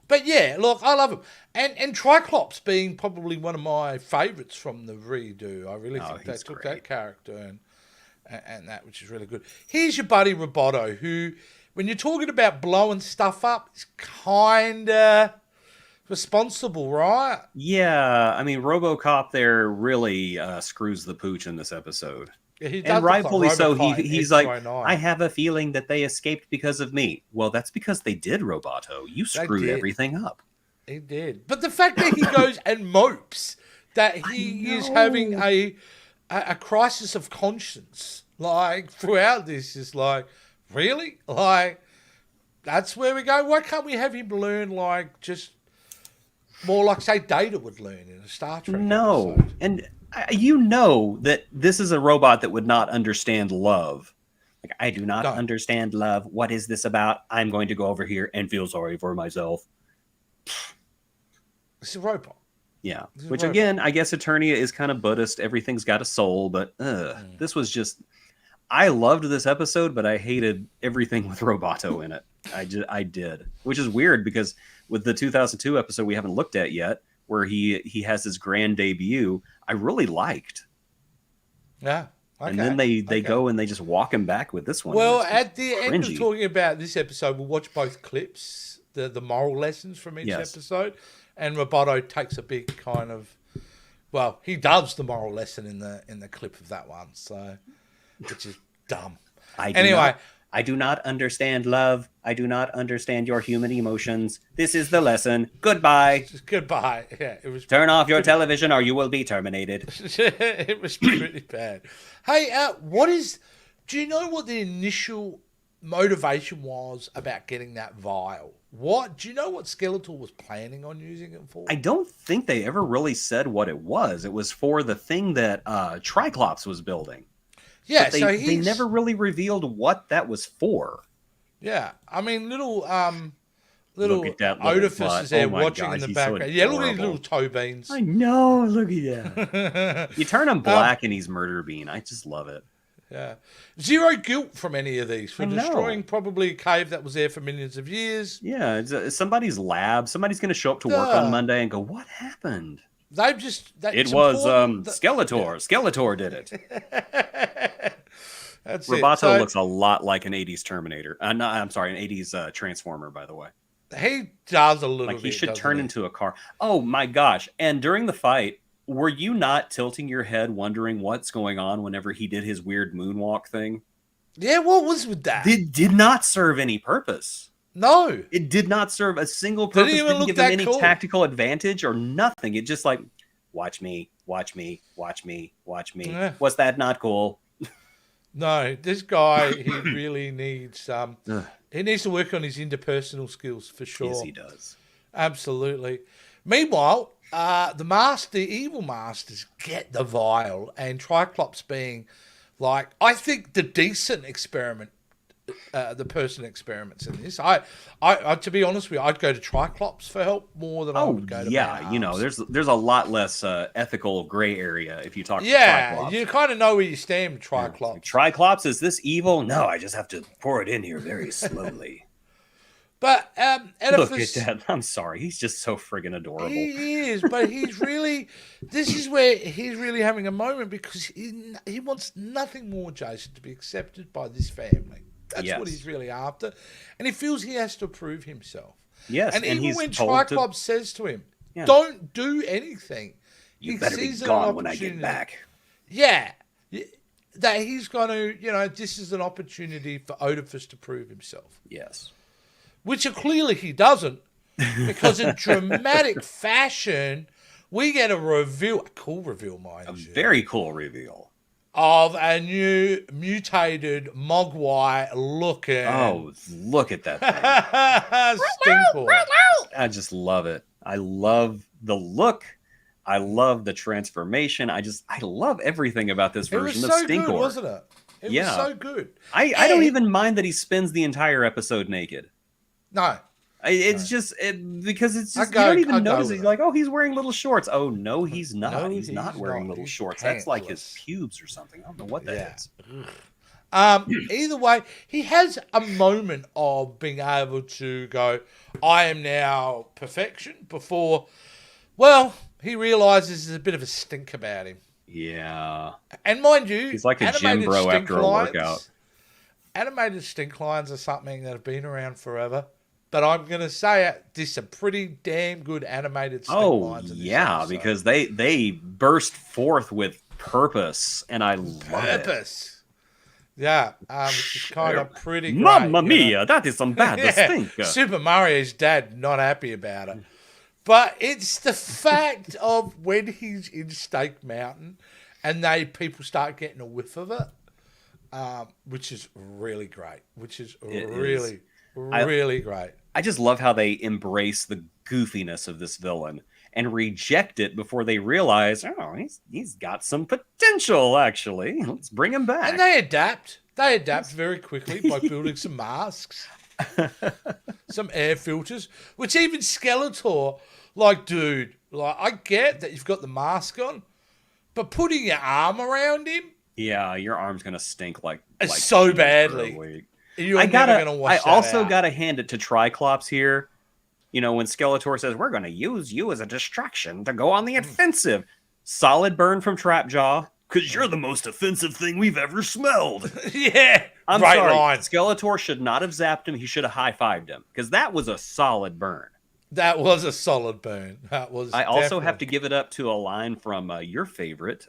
But yeah, look, I love him, and Triclops being probably one of my favourites from the redo. I really think they he's took great. that character and that, which is really good. Here's your buddy Roboto, who, when you're talking about blowing stuff up, is kind of responsible, right? Yeah, I mean, RoboCop there really screws the pooch in this episode. Yeah, he And does look like rightfully so, Robocop in he's like, I X-09. have a feeling that they escaped because of me. Well, that's because they did, Roboto. You They screwed did. everything up. He did. But the fact that he goes and mopes that I he is having know. a crisis of conscience, like throughout this, is like, really? Like, that's where we go. Why can't we have him learn like just more like say Data would learn in a Star Trek No. episode? And you know that this is a robot that would not understand love. Like, I do not No, understand love. What is this about? I'm going to go over here and feel sorry for myself. it's a robot. Yeah. It's a Which, robot. again, I guess Eternia is kind of Buddhist. Everything's got a soul. But this was just... I loved this episode, but I hated everything with Roboto in it. I did. Which is weird because with the 2002 episode we haven't looked at yet, where he has his grand debut, I really liked. Yeah. Okay. And then they okay. go and they just walk him back with this one. Well, and it's at the end of cringy. talking about this episode, we'll watch both clips, the moral lessons from each Yes. episode, and Roboto takes a big kind of, well, he does the moral lesson in the clip of that one, so which is dumb. I do not understand love. I do not understand your human emotions. This is the lesson. Goodbye. Just goodbye. Yeah, it was. Turn off your television or you will be terminated. It was pretty bad. Hey, do you know what the initial motivation was about getting that vial? Do you know what Skeletor was planning on using it for? I don't think they ever really said what it was. It was for the thing that Triclops was building. Yeah, But they never really revealed what that was for. Yeah, I mean, little Look at that little Oedipus butt. is there Oh my watching gosh, in the he's so background. Yeah, look at these adorable. little toe beans. I know. Look at that. You turn him black and he's Murder Bean. I just love it. Yeah, zero guilt from any of these for I know. destroying probably a cave that was there for millions of years. Yeah, it's somebody's lab. Somebody's going to show up to work on Monday and go, "What happened?" They've just It was Skeletor. Skeletor did it. That's Roboto it. So, looks a lot like an '80s Terminator. No, I'm sorry, an '80s Transformer. By the way, he does a little like bit. he should doesn't turn he? into a car. Oh my gosh! And during the fight, were you not tilting your head, wondering what's going on whenever he did his weird moonwalk thing? Yeah, what was with that? It did not serve any purpose. No. It did not serve a single Didn't purpose. even Didn't look give him that any cool. tactical advantage or nothing. It just like, watch me, watch me, watch me, watch me. Yeah. Was that not cool? No, this guy, he really needs Ugh. he needs to work on his interpersonal skills for sure. Yes, he does. Absolutely. Meanwhile, the evil masters get the vial, and Triclops being like, I think the decent experiment, the person experiments in this. I to be honest with you, I'd go to Triclops for help more than I Oh would go to yeah, Man you know, Arms. there's a lot less ethical gray area if you talk to Yeah, Triclops. you kind of know where you stand with Triclops. Triclops, is this evil? No, I just have to pour it in here very slowly. But Look Oedipus, at that. I'm sorry. He's just so friggin' adorable. he is, but he's really. This is where he's really having a moment because he wants nothing more, Jason, to be accepted by this family. That's what Yes. he's really after, and he feels he has to prove himself. Yes, and even he's when told to- Triclops says to him, Yeah. "Don't do anything," You he better be sees an gone when I get opportunity. back. Yeah, that he's going to, this is an opportunity for Oedipus to prove himself. Yes. Which clearly he doesn't, because in dramatic fashion, we get a cool reveal, mind A you, very cool reveal. of a new mutated Mogwai looking Oh, look at that thing. Stinkor. I just love it. I love the look. I love the transformation. I love everything about this It was version of so Stinkor. good, wasn't it? It Yeah. was so good. I don't even mind that he spends the entire episode naked. No. It's just because it's just, you don't I'd even go notice with it. it. You're like, oh, he's wearing little shorts. Oh no, he's not. No, he's not he's wearing not. little He's shorts. That's like his pantless. pubes or something. I don't know what that Yeah. is. Either way, he has a moment of being able to go, I am now perfection, before, well, he realizes there's a bit of a stink about him. Yeah. And mind you, He's like a gym animated bro stink after a lines- workout. Animated stink lines are something that have been around forever. but I'm going to say it. There's some pretty damn good animated stink Oh lines in this yeah, episode. because they burst forth with purpose, and I love it. Purpose. Yeah, which is kind of pretty great. Mamma mia, that is some bad Yeah, stinker. Super Mario's dad not happy about it. But it's the fact of when he's in Steak Mountain and people start getting a whiff of it, which is really great. Really great. I just love how they embrace the goofiness of this villain and reject it before they realize, oh, he's got some potential, actually. Let's bring him back. And they adapt. They adapt very quickly by building some masks, some air filters, which even Skeletor, like, dude, like, I get that you've got the mask on, but putting your arm around him, yeah, your arm's gonna stink like so cheese for a badly. week. You're never gonna wash I that also out. gotta hand it to Triclops here. You know, when Skeletor says, we're gonna use you as a distraction to go on the offensive. Solid burn from Trapjaw, because you're the most offensive thing we've ever smelled. Yeah, I'm great sorry. line. Skeletor should not have zapped him. He should have high-fived him, because that was a solid burn. That was a solid burn. That was. I also have to give it up to a line from your favorite,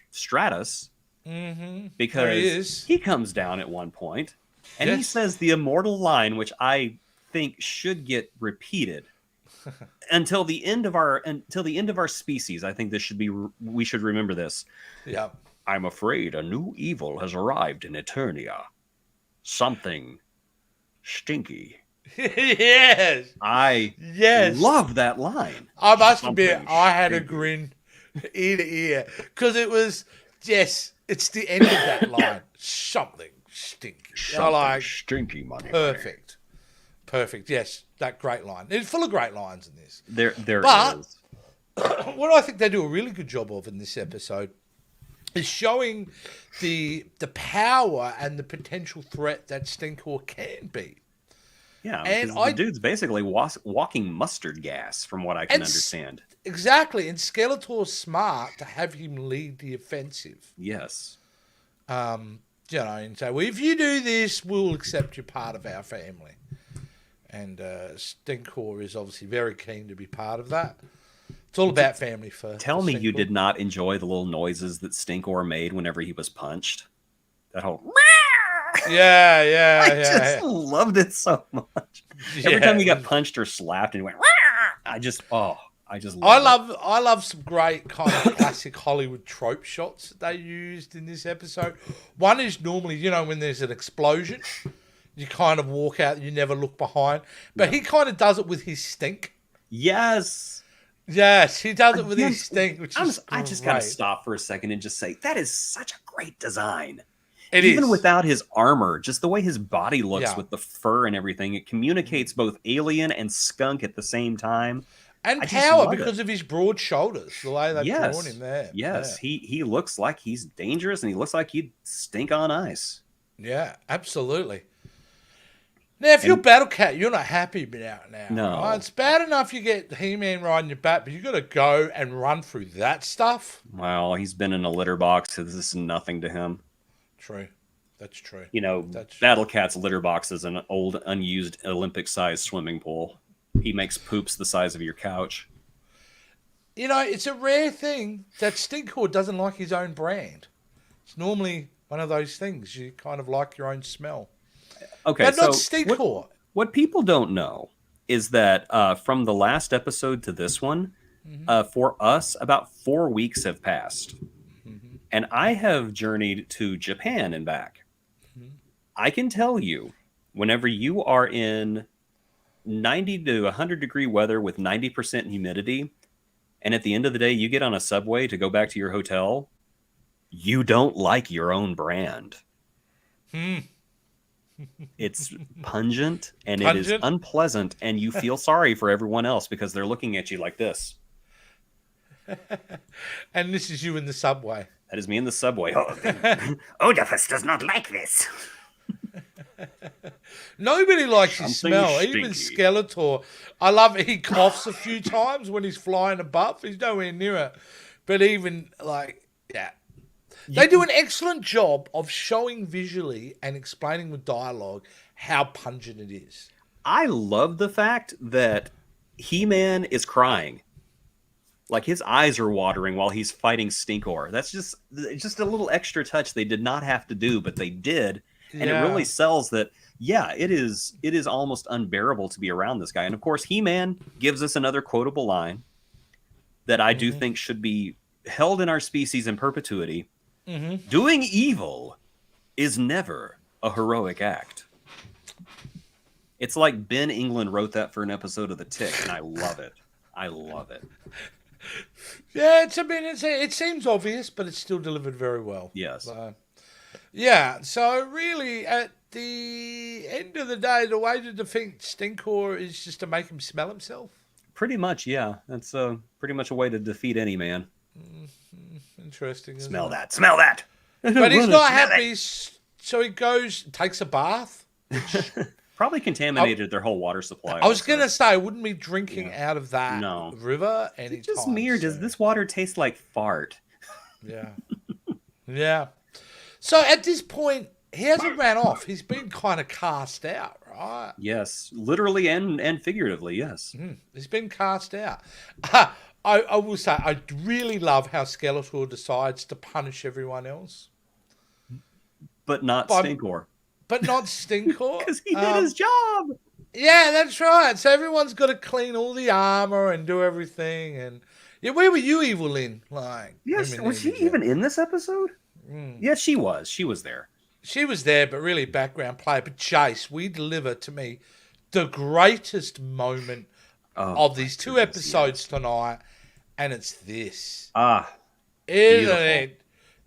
Stratus, because he comes down at one point and he says the immortal line, which I think should get repeated until the end of our species. I think we should remember this. Yeah. I'm afraid a new evil has arrived in Eternia. Something stinky. Yes. I love that line. I must admit, I had a grin ear to ear because it was, yes, it's the end of that line. Something stinky. Something stinky, money. Perfect. Perfect. Yes, that great line. It's full of great lines in this. There But is. What I think they do a really good job of in this episode is showing the power and the potential threat that Stinkor can be. Yeah, because the dude's basically walking mustard gas, from what I can understand. Exactly, and Skeletor's smart to have him lead the offensive. Yes. You know, and say, well, if you do this, we'll accept you part of our family. And Stinkor is obviously very keen to be part of that. It's all about family first. Tell me you did not enjoy the little noises that Stinkor made whenever he was punched. That whole... Yeah. I just loved it so much. Every time he got punched or slapped and he went... I love some great kind of classic Hollywood trope shots that they used in this episode. One is normally, you know, when there's an explosion, you kind of walk out, you never look behind. But he kind of does it with his stink. Yes, he does it with his stink, which is I just got to stop for a second and just say, that is such a great design. Even is. Without his armor, just the way his body looks with the fur and everything, it communicates both alien and skunk at the same time. And power because of his broad shoulders, the way they've drawn him there. Yes, he looks like he's dangerous, and he looks like he'd stink on ice. Yeah, absolutely. Now, if you're Battle Cat, you're not happy about now. No. Right? It's bad enough you get He-Man riding your back, but you've got to go and run through that stuff. Well, he's been in a litter box, so this is nothing to him. True. That's true. You know, Battle Cat's litter box is an old, unused Olympic-sized swimming pool. He makes poops the size of your couch. You know, it's a rare thing that Stinkor doesn't like his own brand. It's normally one of those things. You kind of like your own smell. Okay, but not Stinkor. What people don't know is that from the last episode to this one, for us, about 4 weeks have passed. And I have journeyed to Japan and back. I can tell you, whenever you are in 90 to 100 degree weather with 90% humidity, and at the end of the day, you get on a subway to go back to your hotel, you don't like your own brand. It's pungent, and it is unpleasant, and you feel sorry for everyone else because they're looking at you like this. And this is you in the subway. That is me in the subway. Oedipus does not like this. Nobody likes his smell. Stinky. Even Skeletor. I love it. He coughs a few times when he's flying above. He's nowhere near it. But even, they do an excellent job of showing visually and explaining with dialogue how pungent it is. I love the fact that He-Man is crying. Like his eyes are watering while he's fighting Stinkor. That's just a little extra touch they did not have to do, but they did. And it really sells that, yeah, it is almost unbearable to be around this guy. And of course, He-Man gives us another quotable line that I do think should be held in our species in perpetuity. Doing evil is never a heroic act. It's like Ben England wrote that for an episode of The Tick, and I love it. I love it. Yeah, it seems obvious, but it's still delivered very well. Yes. Yeah, so really, at the end of the day, the way to defeat Stinkor is just to make him smell himself. Pretty much, yeah. That's pretty much a way to defeat any man. Interesting. Smell that. Smell that. But he's not happy, so he goes, takes a bath. Probably contaminated their whole water supply. I was going to say, I wouldn't be drinking out of that river anytime. It's just weird. Does this water taste like fart? Yeah. Yeah. So at this point, he hasn't ran off. He's been kind of cast out, right? Yes. Literally and figuratively, yes. He's been cast out. I will say, I really love how Skeletor decides to punish everyone else. But not Stinkor. But not Stinkor. Because he did his job. Yeah, that's right. So everyone's got to clean all the armor and do everything. And yeah, where were you, Evelyn? Like, yes, was she even in this episode? Yes, she was. She was there. She was there, but really background play. But Chase, we deliver to me the greatest moment of these two episodes tonight, and it's this. Isn't it?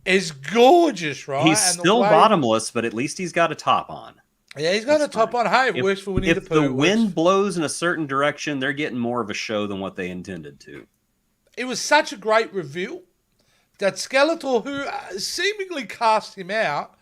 It's gorgeous, right? He's still bottomless, but at least he's got a top on. Yeah, he's got a top on. Hey, it works for Winnie the Pooh. If the wind blows in a certain direction, they're getting more of a show than what they intended to. It was such a great reveal that Skeletor, who seemingly cast him out,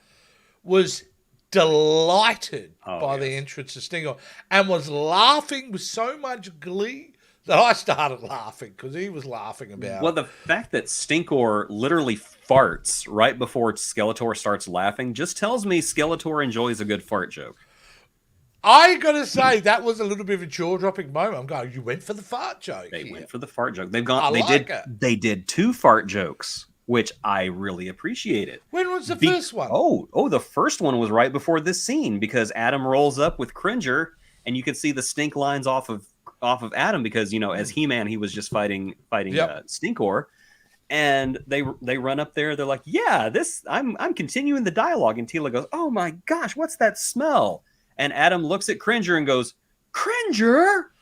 was delighted by the entrance of Stinkor and was laughing with so much glee that I started laughing because he was laughing about Well, the fact that Stinkor literally farts right before Skeletor starts laughing just tells me Skeletor enjoys a good fart joke. I gotta say that was a little bit of a jaw-dropping moment. I'm going, you went for the fart joke. They went for the fart joke. They did two fart jokes, which I really appreciated. When was the first one? Oh, the first one was right before this scene because Adam rolls up with Cringer, and you can see the stink lines off of Adam because as He-Man he was just fighting Stinkor, and they run up there. They're like, yeah, I'm continuing the dialogue, and Tila goes, oh my gosh, what's that smell? And Adam looks at Cringer and goes, Cringer?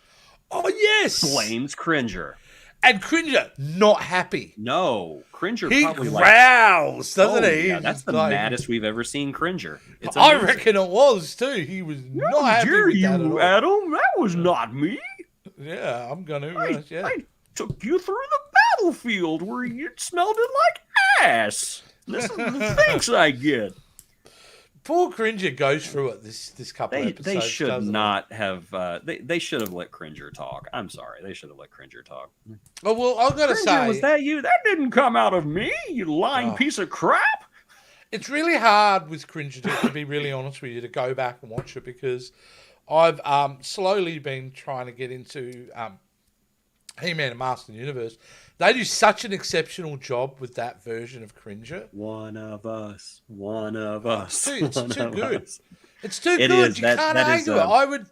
Oh yes, blames Cringer. And Cringer not happy. No, Cringer he probably growls, doesn't he? Yeah, that's the maddest we've ever seen Cringer. I reckon it was too. He was not happy with that at all. Adam, that was not me. Yeah, I'm gonna. I took you through the battlefield where you smelled it like ass. This is the thanks I get. Poor Cringer goes through it this couple of episodes. They should not have. They should have let Cringer talk. I'm sorry, they should have let Cringer talk. Oh well, I've got to say, was that you? That didn't come out of me. You lying piece of crap. It's really hard with Cringer to be really honest with you to go back and watch it because I've slowly been trying to get into He-Man and Master of the Universe. They do such an exceptional job with that version of Cringer. One of us. It's too good. It's too good. You can't argue it.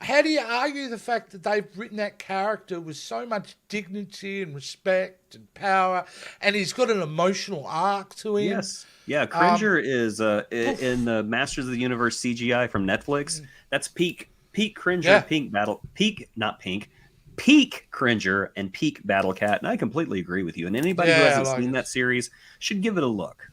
How do you argue the fact that they've written that character with so much dignity and respect and power, and he's got an emotional arc to him? Yes. Yeah, Cringer is in the Masters of the Universe CGI from Netflix. That's peak Cringer, peak Cringer and peak Battle Cat, and I completely agree with you. And anybody who hasn't seen that series should give it a look.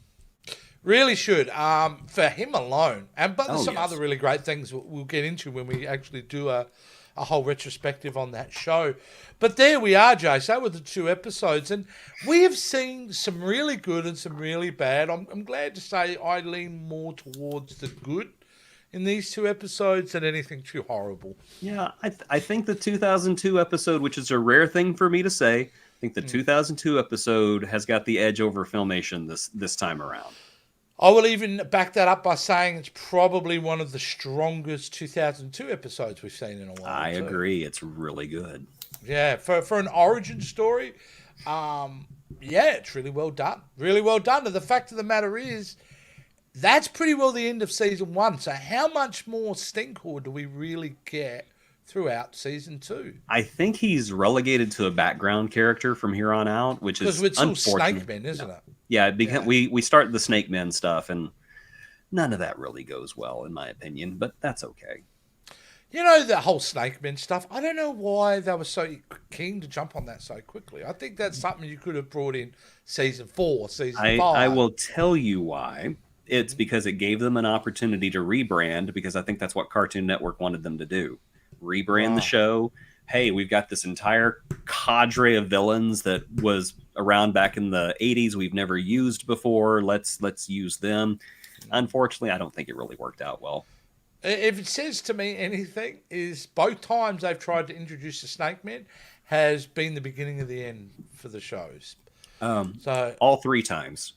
Really should. For him alone, but there's some other really great things we'll get into when we actually do a whole retrospective on that show. But there we are, Jace. That were the two episodes, and we have seen some really good and some really bad. I'm glad to say I lean more towards the good in these two episodes than anything too horrible. Yeah, I think the 2002 episode, which is a rare thing for me to say, I think the 2002 episode has got the edge over Filmation this time around. I will even back that up by saying it's probably one of the strongest 2002 episodes we've seen in a while. I agree. It's really good. Yeah, for an origin story, yeah, it's really well done. Really well done. And the fact of the matter is, that's pretty well the end of season 1. So how much more Stinkor do we really get throughout season 2? I think he's relegated to a background character from here on out, which is Because it's all unfortunate. Snake Men, isn't it? Yeah, because we start the Snake Men stuff, and none of that really goes well, in my opinion. But that's okay. You know, the whole Snake Men stuff, I don't know why they were so keen to jump on that so quickly. I think that's something you could have brought in season 4, season 5. I will tell you why. It's because it gave them an opportunity to rebrand, because I think that's what Cartoon Network wanted them to do. Rebrand the show. Hey, we've got this entire cadre of villains that was around back in the 80s we've never used before. Let's use them. Unfortunately, I don't think it really worked out well. If it says to me anything, is both times they've tried to introduce the Snake Men has been the beginning of the end for the shows. So all 3 times.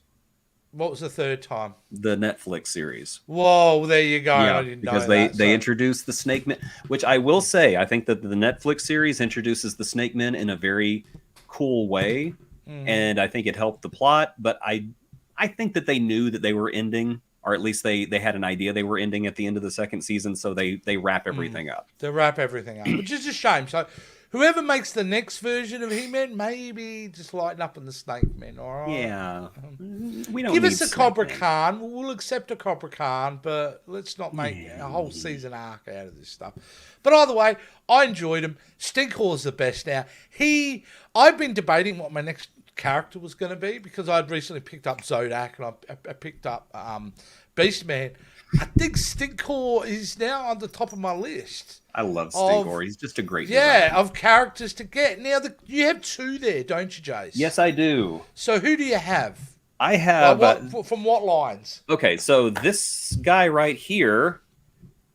What was the third time? The Netflix series. Whoa, there you go. Yeah, I didn't because know they introduced the Snake Men, which I will say, I think that the Netflix series introduces the Snake Men in a very cool way, and I think it helped the plot. But I think that they knew that they were ending, or at least they had an idea they were ending at the end of the second season, so they wrap everything up. They wrap everything up, which is a shame. So whoever makes the next version of He-Man, maybe just lighten up on the Snake Men, all right? Yeah. We don't Give need us a Snake Cobra Men. Khan. We'll accept a Cobra Khan, but let's not make a whole season arc out of this stuff. But either way, I enjoyed him. Stinkor's the best now. I've been debating what my next character was going to be, because I'd recently picked up Zodak and I picked up Beastman. I think Stinkor is now on the top of my list. I love Stinkor. He's just a great design. Yeah, of characters to get. Now, you have 2 there, don't you, Jace? Yes, I do. So who do you have? I have... From what lines? Okay, so this guy right here,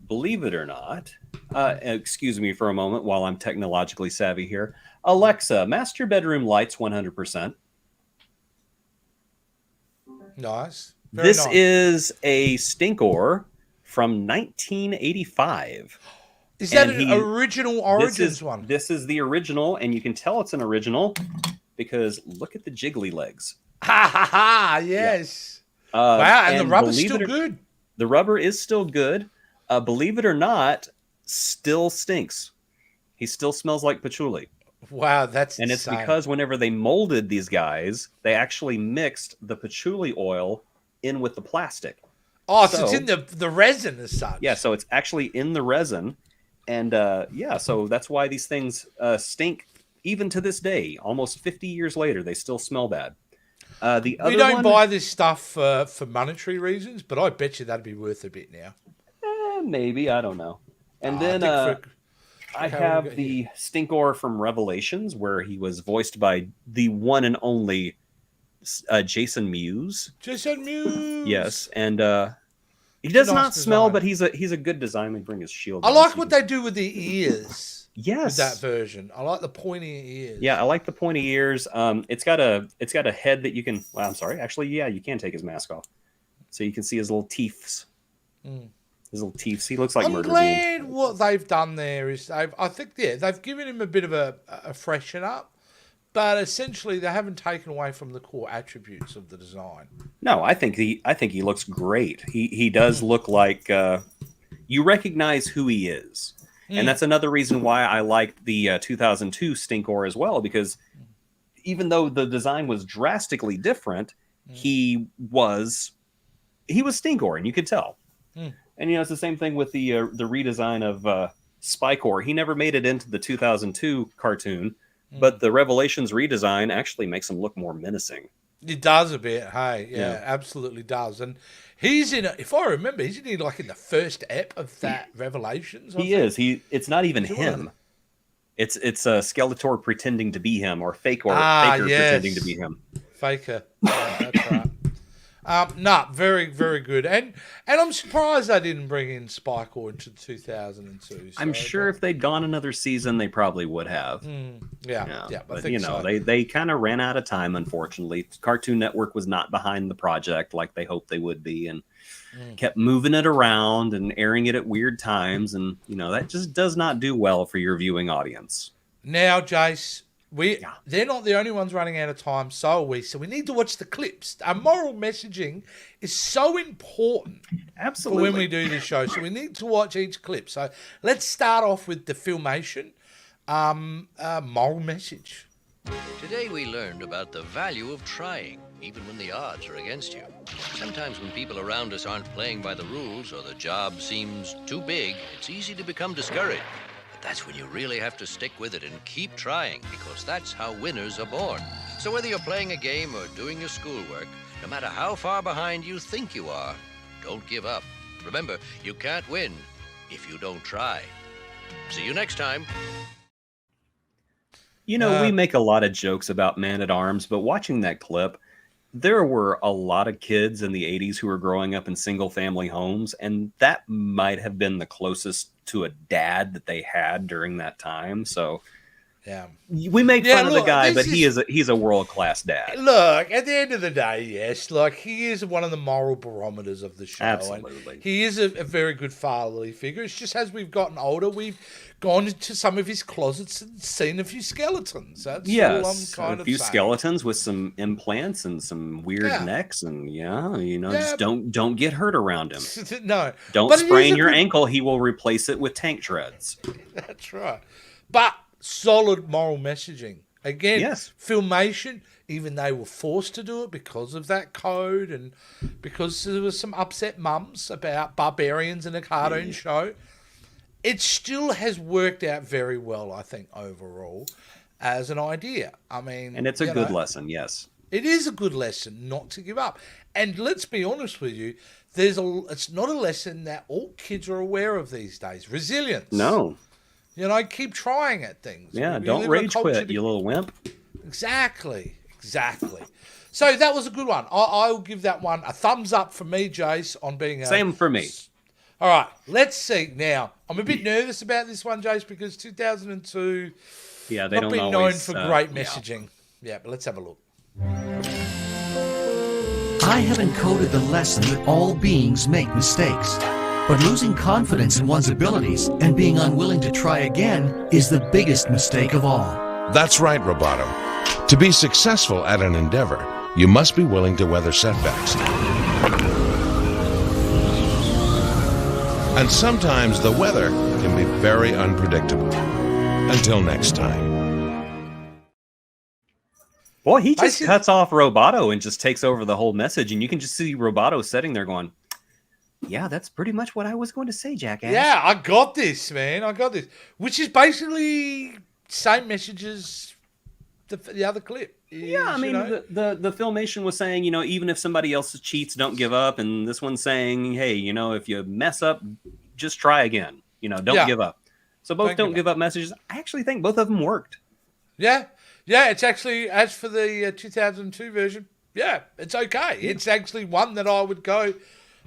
believe it or not, excuse me for a moment while I'm technologically savvy here. Alexa, master bedroom lights 100%. Nice. This is a Stinkor from 1985. Is that an original Origins one? This is the original, and you can tell it's an original because look at the jiggly legs. Ha ha ha! Yes. Yeah. Wow, and the rubber's still good. The rubber is still good. Believe it or not, still stinks. He still smells like patchouli. Wow, that's and insane. It's because whenever they molded these guys, they actually mixed the patchouli oil in with the plastic. Oh, so it's in the resin as such. Yeah, so it's actually in the resin. And so that's why these things stink even to this day. Almost 50 years later, they still smell bad. We don't buy this stuff for monetary reasons, but I bet you that'd be worth a bit now. Maybe, I don't know. And then I have the Stinkor from Revelations, where he was voiced by the one and only Jason Mewes. Jason Mewes. Yes, and he does not smell, but he's a good design. They bring his shield. I like what they do with the ears. Yes, with that version. I like the pointy ears. Yeah, I like the pointy ears. It's got a head that you can. Well, I'm sorry. Actually, yeah, you can take his mask off, so you can see his little teeth. His little teeth. He looks like Murder Bean. I'm glad what they've done there is they've given him a bit of a freshen up. But essentially, they haven't taken away from the core attributes of the design. No, I think he looks great. He does look like you recognize who he is, and that's another reason why I liked the 2002 Stinkor as well. Because even though the design was drastically different, he was Stinkor, and you could tell. And it's the same thing with the redesign of Spikor. He never made it into the 2002 cartoon. But the Revelations redesign actually makes him look more menacing. It does a bit, hey. Yeah, absolutely does. And he's if I remember, he's in the first ep of that Revelations. He is. It's not even him. It's Skeletor pretending to be him, or Faker pretending to be him. Faker. Yeah, that's right. No, very, very good. And I'm surprised they didn't bring in Spikor into 2002. I'm sure if they'd gone another season, they probably would have. Yeah, I But, think so. they kind of ran out of time, unfortunately. Cartoon Network was not behind the project like they hoped they would be, and kept moving it around and airing it at weird times. And, that just does not do well for your viewing audience. Now, Jace, they're not the only ones running out of time, so are we. So we need to watch the clips. Our moral messaging is so important Absolutely. for when we do this show. So we need to watch each clip. So let's start off with the Filmation moral message. Today we learned about the value of trying, even when the odds are against you. Sometimes when people around us aren't playing by the rules or the job seems too big, it's easy to become discouraged. But that's when you really have to stick with it and keep trying, because that's how winners are born. So whether you're playing a game or doing your schoolwork, no matter how far behind you think you are, don't give up. Remember, you can't win if you don't try. See you next time. We make a lot of jokes about Man-at-Arms, but watching that clip, there were a lot of kids in the 80s who were growing up in single-family homes, and that might have been the closest to a dad that they had during that time. So Yeah. we make fun of the guy, but he's a world-class dad. Look, at the end of the day, yes, he is one of the moral barometers of the show. Absolutely. And he is a very good fatherly figure. It's just as we've gotten older, we've gone into some of his closets and seen a few skeletons. That's all I'm kind a of few saying. skeletons with some implants and some weird necks, and just don't get hurt around him. No. Don't But it is sprain a your good- ankle. He will replace it with tank treads. That's right. But solid moral messaging. Again, Yes. Filmation, even they were forced to do it because of that code and because there was some upset mums about barbarians in a cartoon show. It still has worked out very well, I think, overall, as an idea. I mean... And it's a good lesson, yes. It is a good lesson not to give up. And let's be honest with you, it's not a lesson that all kids are aware of these days. Resilience. No. Keep trying at things. Yeah, We don't live in a rage culture quit, you little wimp. Exactly. So that was a good one. I'll give that one a thumbs up for me, Jace, on being a... Same for me. All right, let's see. Now, I'm a bit nervous about this one, Jace, because 2002... Yeah, they not don't been always... known for great messaging. Yeah, but let's have a look. I have encoded the lesson that all beings make mistakes. But losing confidence in one's abilities and being unwilling to try again is the biggest mistake of all. That's right, Roboto. To be successful at an endeavor, you must be willing to weather setbacks. And sometimes the weather can be very unpredictable. Until next time. Well, he just cuts off Roboto and just takes over the whole message, and you can just see Roboto sitting there going, yeah, that's pretty much what I was going to say, jackass. Yeah, I got this, man. I got this. Which is basically same message as the other clip. Yeah, I mean, the Filmation was saying, even if somebody else cheats, don't give up. And this one's saying, hey, if you mess up, just try again. Don't give up. So both don't give up messages. I actually think both of them worked. Yeah. Yeah, it's actually, as for the 2002 version, yeah, it's okay. Yeah. It's actually one that I would go,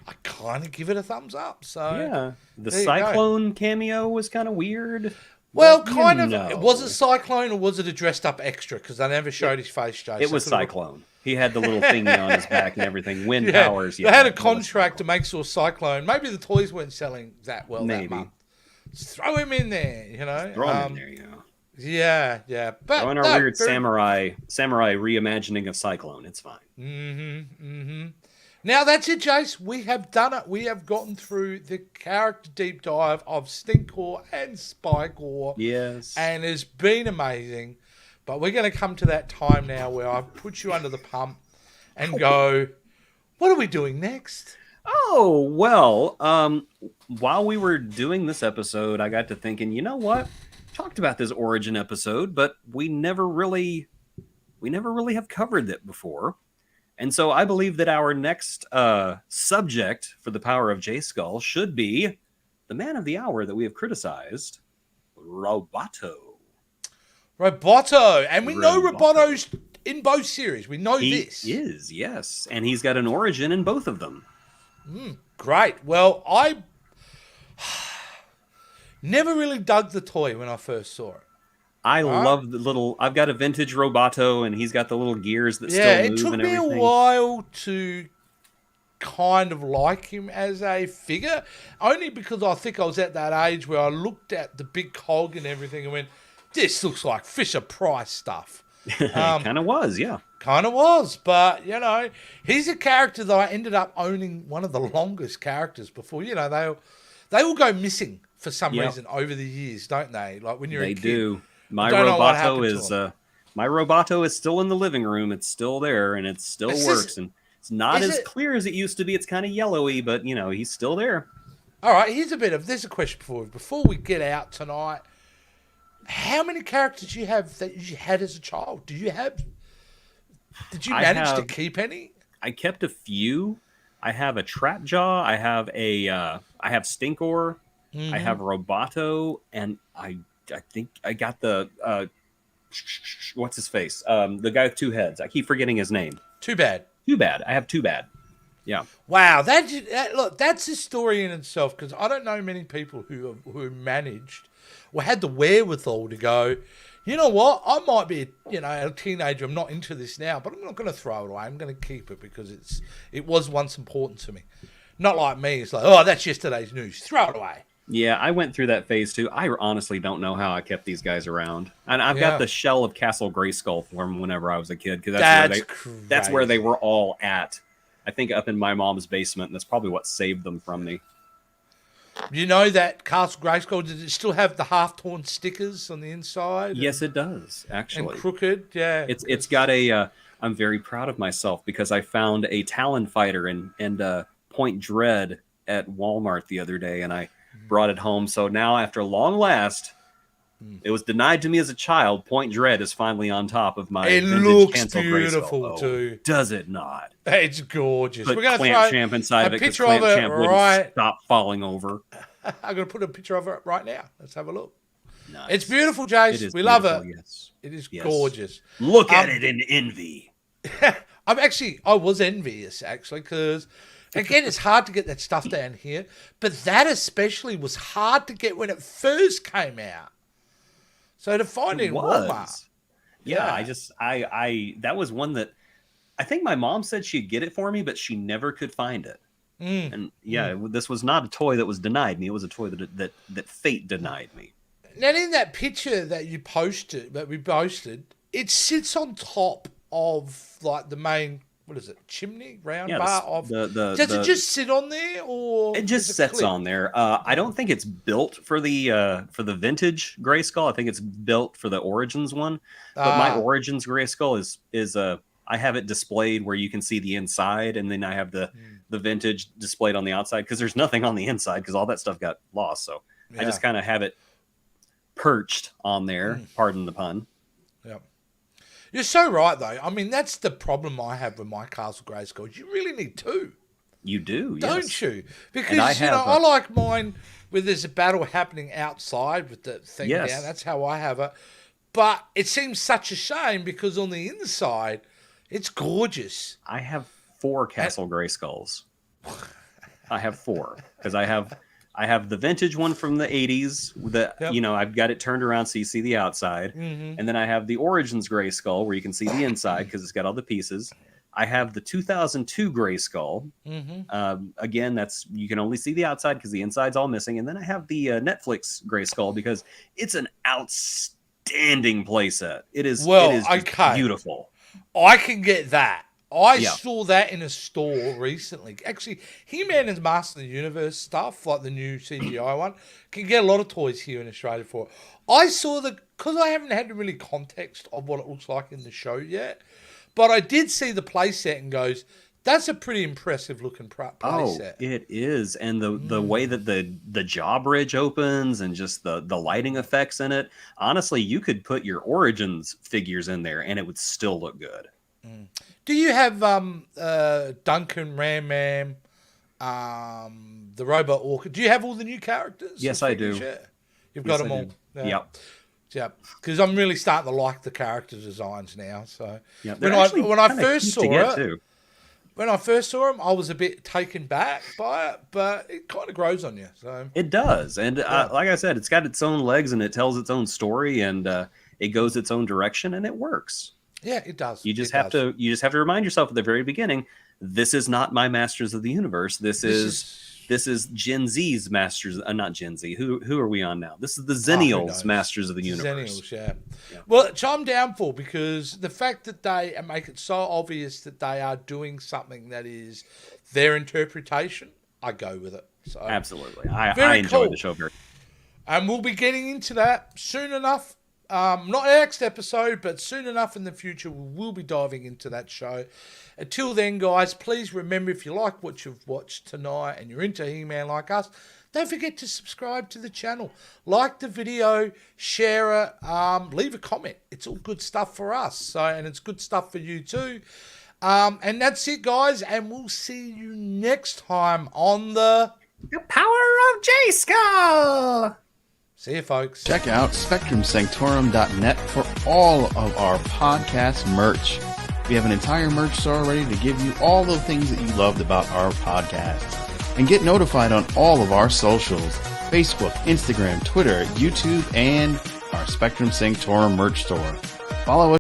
I kind of give it a thumbs up. So yeah, the Cyclone cameo was kind of weird. Well, kind of. Was it Cyclone or was it a dressed up extra? Because they never showed his face, Jason. It was Cyclone. He had the little thingy on his back and everything. Wind powers. They had a contract to make sure Cyclone. Maybe the toys weren't selling that well that month. Just throw him in there, Throw him in there, Yeah. But throw in our weird samurai reimagining of Cyclone. It's fine. Now that's it, Jace. We have done it. We have gotten through the character deep dive of Stinkor and Spikor. Yes. And it's been amazing. But we're going to come to that time now where I put you under the pump and go, what are we doing next? Oh, well, while we were doing this episode, I got to thinking, you know what? Talked about this origin episode, but we never really have covered it before. And so I believe that our next subject for the Power of J-Skull should be the man of the hour that we have criticized, Roboto. And we know Roboto's in both series. We know He this. is, yes. And he's got an origin in both of them. Great. Well, I never really dug the toy when I first saw it. I love the little... I've got a vintage Roboto, and he's got the little gears that Yeah, still it move took and me everything. a while to kind of like him as a figure, only because I think I was at that age where I looked at the big cog and everything and went, this looks like Fisher-Price stuff. It kind of was, yeah. Kind of was, but, you know, he's a character that I ended up owning one of the longest characters before. You know, they all go missing for some reason over the years, don't they? Like when you're a They kid. do. My don't know what Roboto happened to is him. my Roboto is still in the living room. It's still there, and it still works. And it's not is as it- clear as it used to be. It's kind of yellowy, but you know he's still there. All right, there's a question before we get out tonight. How many characters do you have that you had as a child? Did you manage to keep any? I kept a few. I have a Trap Jaw. I have Stinkor. I have Roboto, and I think I got the what's his face? The guy with two heads. I keep forgetting his name. Too bad. Too bad. I have Too Bad. Yeah. Wow, look, that's a story in itself, because I don't know many people who managed or had the wherewithal to go, you know what, I might be a teenager, I'm not into this now, but I'm not going to throw it away, I'm going to keep it because it was once important to me. Not like me, it's like, oh, that's yesterday's news, throw it away. Yeah, I went through that phase too. I honestly don't know how I kept these guys around. And I've got the shell of Castle Grayskull from whenever I was a kid, because that's where they were all at. I think up in my mom's basement, and that's probably what saved them from me. You know that Castle Grayskull, did it still have the half-torn stickers on the inside? Yes, it does, actually. And crooked, yeah. It's got a... I'm very proud of myself because I found a Talon Fighter and Point Dread at Walmart the other day, and I brought it home. So now, after long last... It was denied to me as a child. Point Dread is finally on top of my. It looks beautiful too. Does it not? It's gorgeous. Put We're going to Clamp throw Champ inside of it because picture Clamp of it Champ wouldn't right. stop falling over. I'm going to put a picture of it right now. Let's have a look. Nice. It's beautiful, Jace. We love it. Yes. It is Yes. gorgeous. Look at it in envy. I was envious actually, because again, it's hard to get that stuff down here, but that especially was hard to get when it first came out. So to find it in Walmart. Yeah, I that was one that I think my mom said she'd get it for me, but she never could find it. And this was not a toy that was denied me. It was a toy that fate denied me. Now, in that picture that we posted, it sits on top of like the main, what is it, chimney, round bar of. Does it just sit on there, or it just sits on there? I don't think it's built for the vintage Grayskull. I think it's built for the Origins one. But my Origins Grayskull is I have it displayed where you can see the inside, and then I have the vintage displayed on the outside because there's nothing on the inside because all that stuff got lost. So I just kind of have it perched on there. Pardon the pun. Yep. You're so right, though. I mean, that's the problem I have with my Castle Grayskull. You really need two. You do, don't you? Because I like mine where there's a battle happening outside with the thing down. That's how I have it. But it seems such a shame because on the inside, it's gorgeous. I have 4 Castle Grayskulls. I have 4 because I have the vintage one from the 80s that I've got it turned around so you see the outside. And then I have the Origins Grayskull where you can see the inside because it's got all the pieces. I have the 2002 Grayskull. Again, you can only see the outside because the inside's all missing. And then I have the Netflix Grayskull because it's an outstanding playset. It is beautiful. I can get that. I saw that in a store recently. Actually, He-Man and Master of the Universe stuff, like the new CGI one, can get a lot of toys here in Australia for it. I saw because I haven't had really context of what it looks like in the show yet, but I did see the playset and goes, that's a pretty impressive looking playset. Oh, it is. And the way that the jaw bridge opens and just the lighting effects in it, honestly, you could put your Origins figures in there and it would still look good. Do you have Duncan, Ram Man, the Robot Orchid? Do you have all the new characters? Yes, I do. You've got them all. Yep. Yeah, because I'm really starting to like the character designs now. So Yeah, when I first saw it, when I first saw him, I was a bit taken back by it, but it kind of grows on you. So it does, and like I said, it's got its own legs and it tells its own story, and it goes its own direction, and it works. Yeah, it does. You just have to remind yourself at the very beginning, this is not my Masters of the Universe. This is Gen Z's Masters, not Gen Z. Who are we on now? This is the Zennials Masters of the Universe. Zennials, yeah. Well, which I'm down for, because the fact that they make it so obvious that they are doing something that is their interpretation, I go with it. So absolutely, I enjoy the show very. And we'll be getting into that soon enough. Not next episode, but soon enough in the future, we will be diving into that show. Until then, guys, please remember, if you like what you've watched tonight and you're into He-Man like us, don't forget to subscribe to the channel. Like the video, share it, leave a comment. It's all good stuff for us, so, and it's good stuff for you too. And that's it, guys, and we'll see you next time on the Power of J-Skull! See you, folks. Check out SpectrumSanctorum.net for all of our podcast merch. We have an entire merch store ready to give you all the things that you loved about our podcast. And get notified on all of our socials: Facebook, Instagram, Twitter, YouTube, and our Spectrum Sanctorum merch store. Follow us.